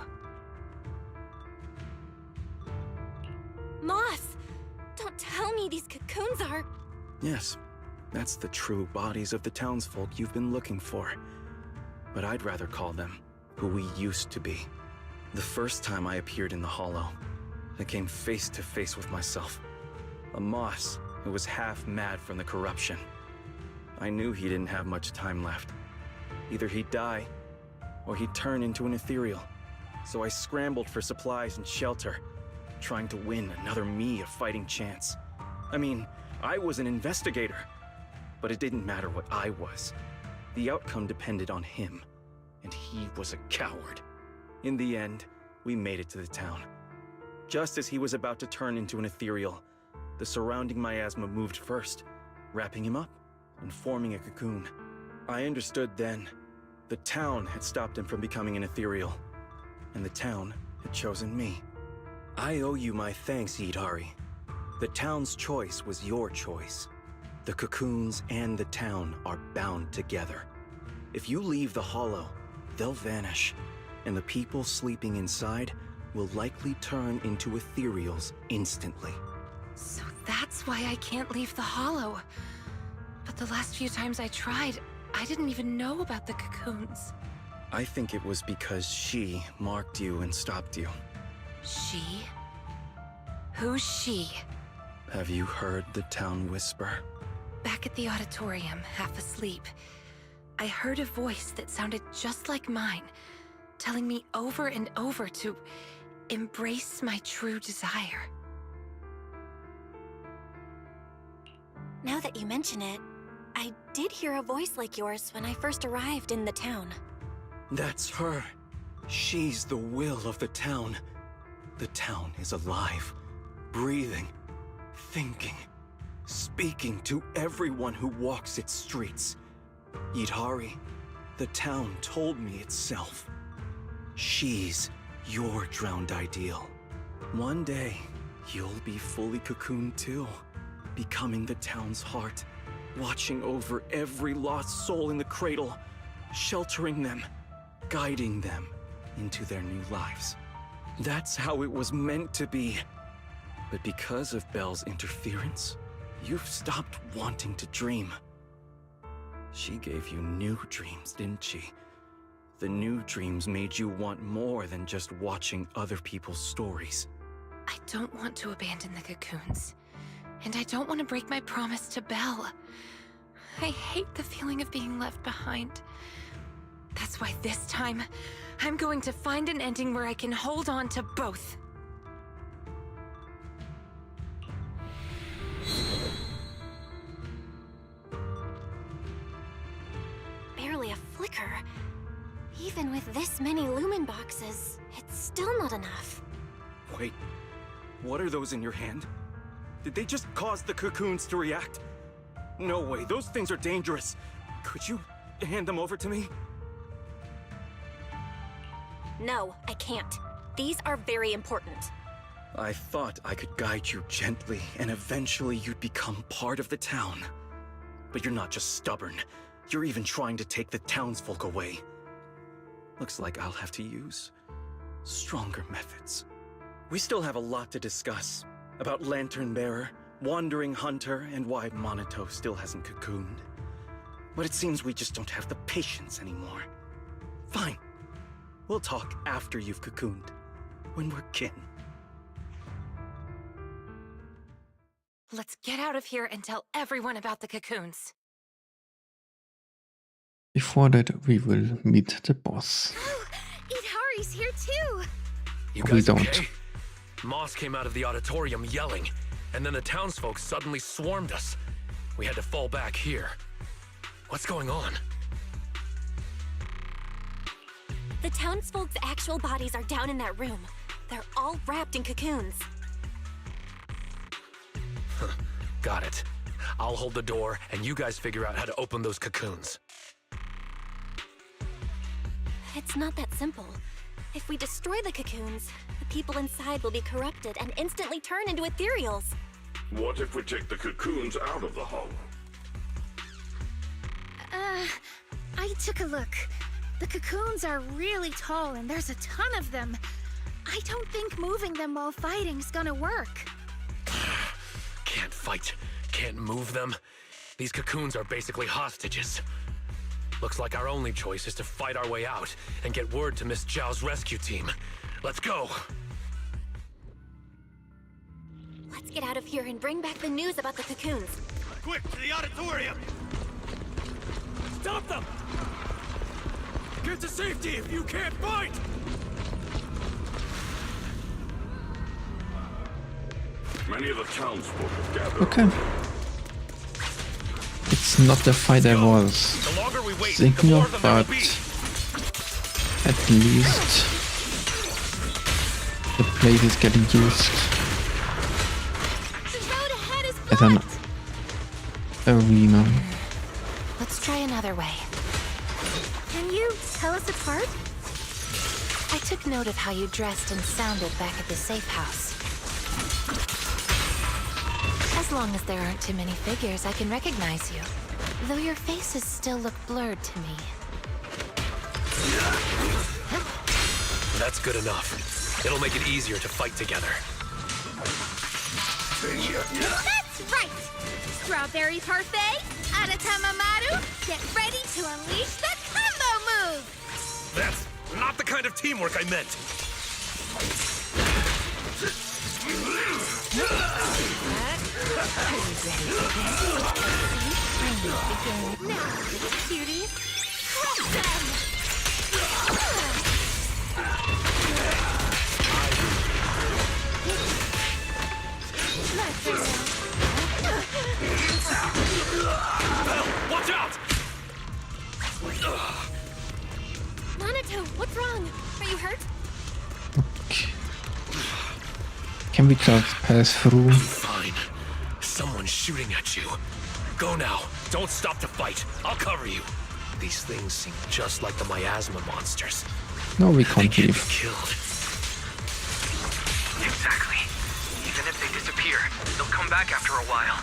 Moss! Don't tell me these cocoons are... Yes, that's the true bodies of the townsfolk you've been looking for. But I'd rather call them who we used to be. The first time I appeared in the Hollow, I came face to face with myself. A Moss who was half mad from the corruption. I knew he didn't have much time left. Either he'd die, or he'd turn into an ethereal. So I scrambled for supplies and shelter, trying to win another me a fighting chance. I mean, I was an investigator, but it didn't matter what I was. The outcome depended on him, and he was a coward. In the end, we made it to the town. Just as he was about to turn into an ethereal, the surrounding miasma moved first, wrapping him up and forming a cocoon. I understood then, the town had stopped him from becoming an ethereal, and the town had chosen me. I owe you my thanks, Idari. The town's choice was your choice. The cocoons and the town are bound together. If you leave the Hollow, they'll vanish, and the people sleeping inside will likely turn into ethereals instantly. So that's why I can't leave the Hollow. But the last few times I tried, I didn't even know about the cocoons. I think it was because she marked you and stopped you. She? Who's she? Have you heard the town whisper? Back at the auditorium, half asleep, I heard a voice that sounded just like mine, telling me over and over to embrace my true desire. Now that you mention it, I did hear a voice like yours when I first arrived in the town. That's her. She's the will of the town. The town is alive, breathing, thinking. speaking to everyone who walks its streets. Yidhari, the town told me itself. She's your drowned ideal. One day, you'll be fully cocooned too, becoming the town's heart, watching over every lost soul in the cradle, sheltering them, guiding them into their new lives. That's how it was meant to be. But because of Belle's interference, you've stopped wanting to dream. She gave you new dreams, didn't she? The new dreams made you want more than just watching other people's stories. I don't want to abandon the cocoons. And I don't want to break my promise to Belle. I hate the feeling of being left behind. That's why this time, I'm going to find an ending where I can hold on to both. Barely a flicker. Even with this many lumen boxes, it's still not enough. Wait, what are those in your hand? Did they just cause the cocoons to react? No way, those things are dangerous. Could you hand them over to me? No, I can't. These are very important. I thought I could guide you gently, and eventually you'd become part of the town. But you're not just stubborn. You're even trying to take the townsfolk away. Looks like I'll have to use stronger methods. We still have a lot to discuss about Lantern Bearer, Wandering Hunter, and why Monato still hasn't cocooned. But it seems we just don't have the patience anymore. Fine. We'll talk after you've cocooned, when we're kin. Let's get out of here and tell everyone about the cocoons. Before that, we will meet the boss. Yidhari's here too! You We guys don't. okay? Moss came out of the auditorium yelling, and then the townsfolk suddenly swarmed us. We had to fall back here. What's going on? The townsfolk's actual bodies are down in that room. They're all wrapped in cocoons. Got it. I'll hold the door, and you guys figure out how to open those cocoons. It's not that simple. If we destroy the cocoons, the people inside will be corrupted and instantly turn into ethereals. What if we take the cocoons out of the hull? I took a look. The cocoons are really tall and there's a ton of them. I don't think moving them while fighting's gonna work. Can't fight, can't move them. These cocoons are basically hostages. Looks like our only choice is to fight our way out and get word to Miss Zhao's rescue team. Let's go! Let's get out of here and bring back the news about the cocoons. Quick, to the auditorium! Stop them! Get to safety if you can't fight! Many of the townsfolk have gathered. Okay. It's not the fight I was thinking of, but at least the place is getting used as an arena. Let's try another way. Can you tell us apart? I took note of how you dressed and sounded back at the safe house. As long as there aren't too many figures, I can recognize you. Though your faces still look blurred to me. That's good enough. It'll make it easier to fight together. That's right! Strawberry Parfait, Aratama-maru, get ready to unleash the combo move! That's not the kind of teamwork I meant. Now, cuties, crush them! Watch out! Monato, what's wrong? Are you hurt? Can we just pass through? Fine. Someone shooting at you. Go now. Don't stop to fight. I'll cover you. These things seem just like the miasma monsters. No, we can't leave. Killed. Exactly. Even if they disappear, they'll come back after a while.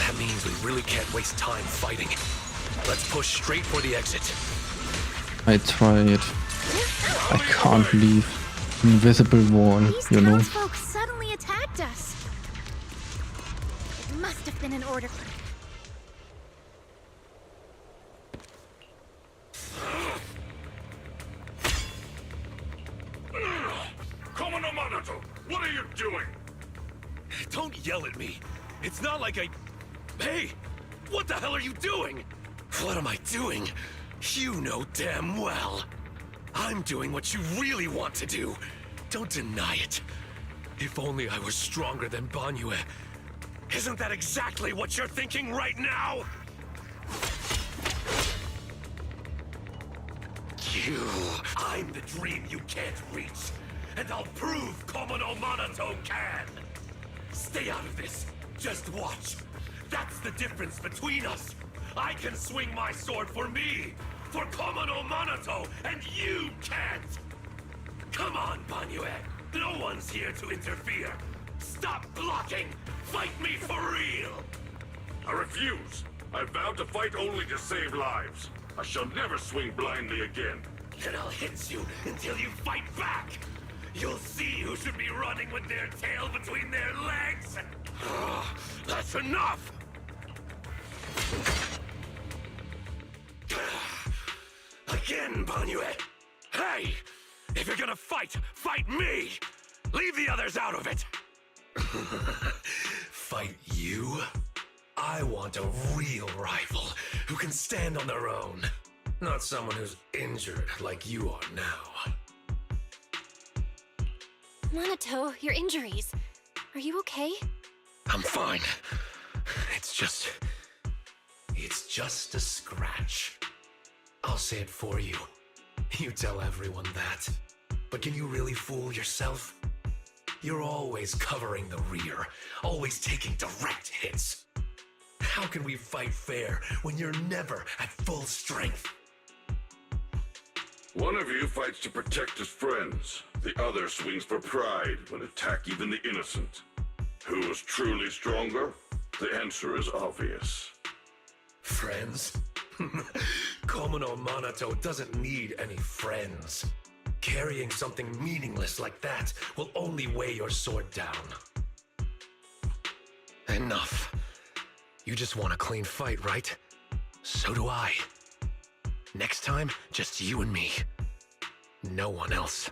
That means we really can't waste time fighting. Let's push straight for the exit. I tried. I can't leave. Invisible wall, you know. These townsfolk suddenly attacked us. It must have been an order. Komono Manato, what are you doing? Don't yell at me. It's not like I... Hey! What the hell are you doing? What am I doing? You know damn well. I'm doing what you really want to do. Don't deny it. If only I was stronger than Banyue. Isn't that exactly what you're thinking right now? I'm the dream you can't reach. And I'll prove Komono Manato can. Stay out of this. Just watch. That's the difference between us. I can swing my sword for me, for Komono Manato, and you can't. Come on, Banyue. No one's here to interfere. Stop blocking. Fight me for real. I refuse. I vowed to fight only to save lives. I shall never swing blindly again. Then I'll hit you until you fight back. You'll see who should be running with their tail between their legs. That's enough. Again, Banyue. Hey, if you're gonna fight, fight me. Leave the others out of it. Fight you? I want a real rival who can stand on their own. Not someone who's injured like you are now. Manato, your injuries. Are you okay? I'm fine. It's just a scratch. I'll say it for you. You tell everyone that. But can you really fool yourself? You're always covering the rear, always taking direct hits. How can we fight fair when you're never at full strength? One of you fights to protect his friends. The other swings for pride when attack even the innocent. Who is truly stronger? The answer is obvious. Friends? Komono Manato doesn't need any friends. Carrying something meaningless like that will only weigh your sword down. Enough. You just want a clean fight, right? So do I. Next time, just you and me. No one else.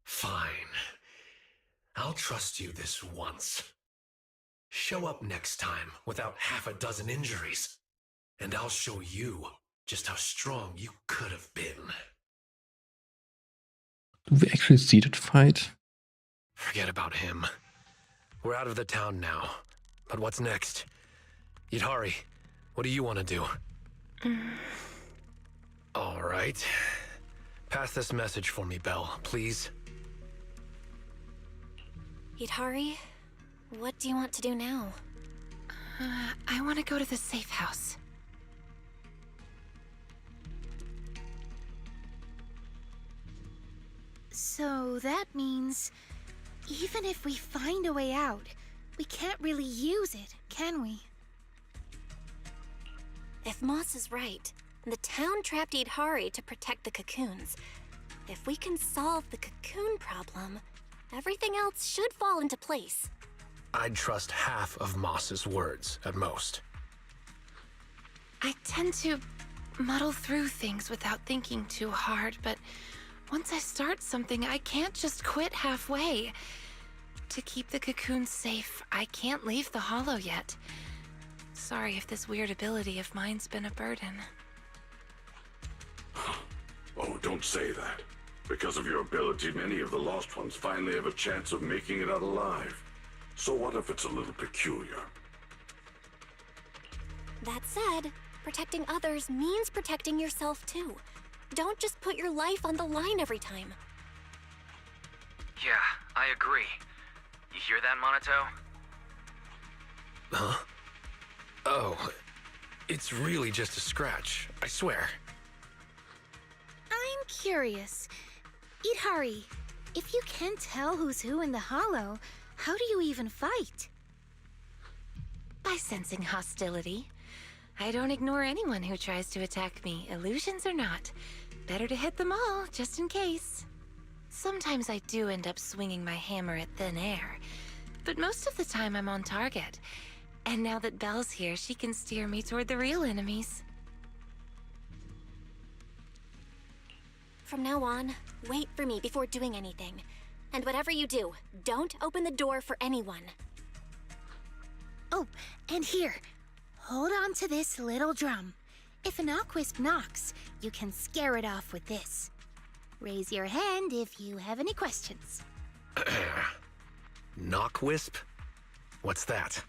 Fine. I'll trust you this once. Show up next time without half a dozen injuries, and I'll show you just how strong you could have been. Do we actually see that fight? Forget about him. We're out of the town now. But what's next? Yidhari, what do you want to do? All right. Pass this message for me, Belle, please. Yidhari, what do you want to do now? I want to go to the safe house. So that means, even if we find a way out, we can't really use it, can we? If Moss is right, the town trapped Yidhari to protect the cocoons. If we can solve the cocoon problem, everything else should fall into place. I'd trust half of Moss's words, at most. I tend to muddle through things without thinking too hard, but once I start something, I can't just quit halfway. To keep the cocoons safe, I can't leave the hollow yet. Sorry if this weird ability of mine's been a burden. Oh, don't say that. Because of your ability, many of the Lost Ones finally have a chance of making it out alive. So what if it's a little peculiar? That said, protecting others means protecting yourself too. Don't just put your life on the line every time. Yeah, I agree. You hear that, Monato? Huh? Oh, it's really just a scratch, I swear. I'm curious. Idhari, if you can't tell who's who in the Hollow, how do you even fight? By sensing hostility. I don't ignore anyone who tries to attack me, illusions or not. Better to hit them all, just in case. Sometimes I do end up swinging my hammer at thin air, but most of the time I'm on target. And now that Belle's here, she can steer me toward the real enemies. From now on, wait for me before doing anything. And whatever you do, don't open the door for anyone. Oh, and here. Hold on to this little drum. If an Aquisp knocks, you can scare it off with this. Raise your hand if you have any questions. Knockwisp? What's that?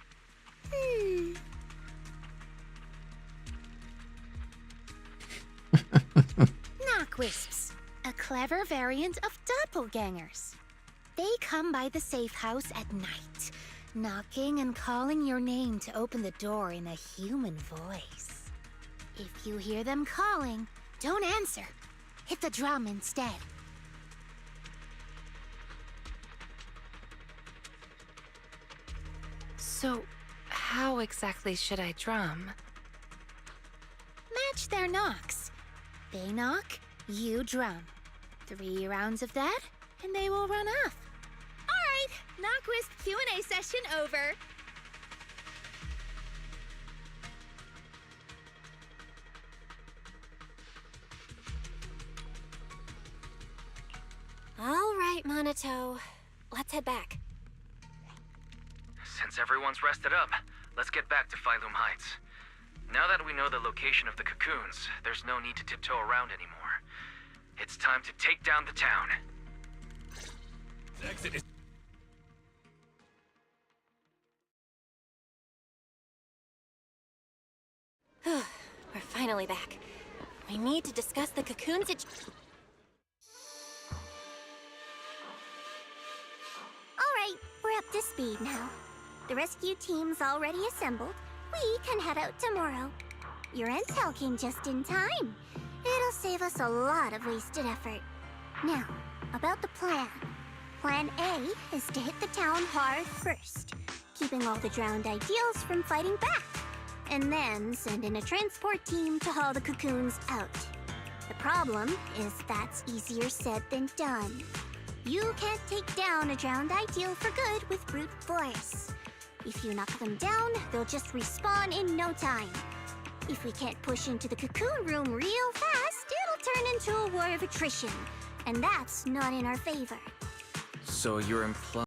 Knockwisps, a clever variant of doppelgangers. They come by the safe house at night, knocking and calling your name to open the door in a human voice. If you hear them calling, don't answer. Hit the drum instead. So, how exactly should I drum? Match their knocks. They knock, you drum. 3 rounds of that, and they will run off. All right, Knockwisp Q&A session over. All right, Monato. Let's head back. Since everyone's rested up, let's get back to Phylum Heights. Now that we know the location of the cocoons, there's no need to tiptoe around anymore. It's time to take down the town. The exit is... We're finally back. We need to discuss the cocoon Alright, we're up to speed now. The rescue team's already assembled. We can head out tomorrow. Your intel came just in time. It'll save us a lot of wasted effort. Now, about the plan. Plan A is to hit the town hard first, keeping all the drowned ideals from fighting back. And then send in a transport team to haul the cocoons out. The problem is that's easier said than done. You can't take down a drowned ideal for good with brute force. If you knock them down, they'll just respawn in no time. If we can't push into the cocoon room real fast, it'll turn into a war of attrition. And that's not in our favor. So you're implying...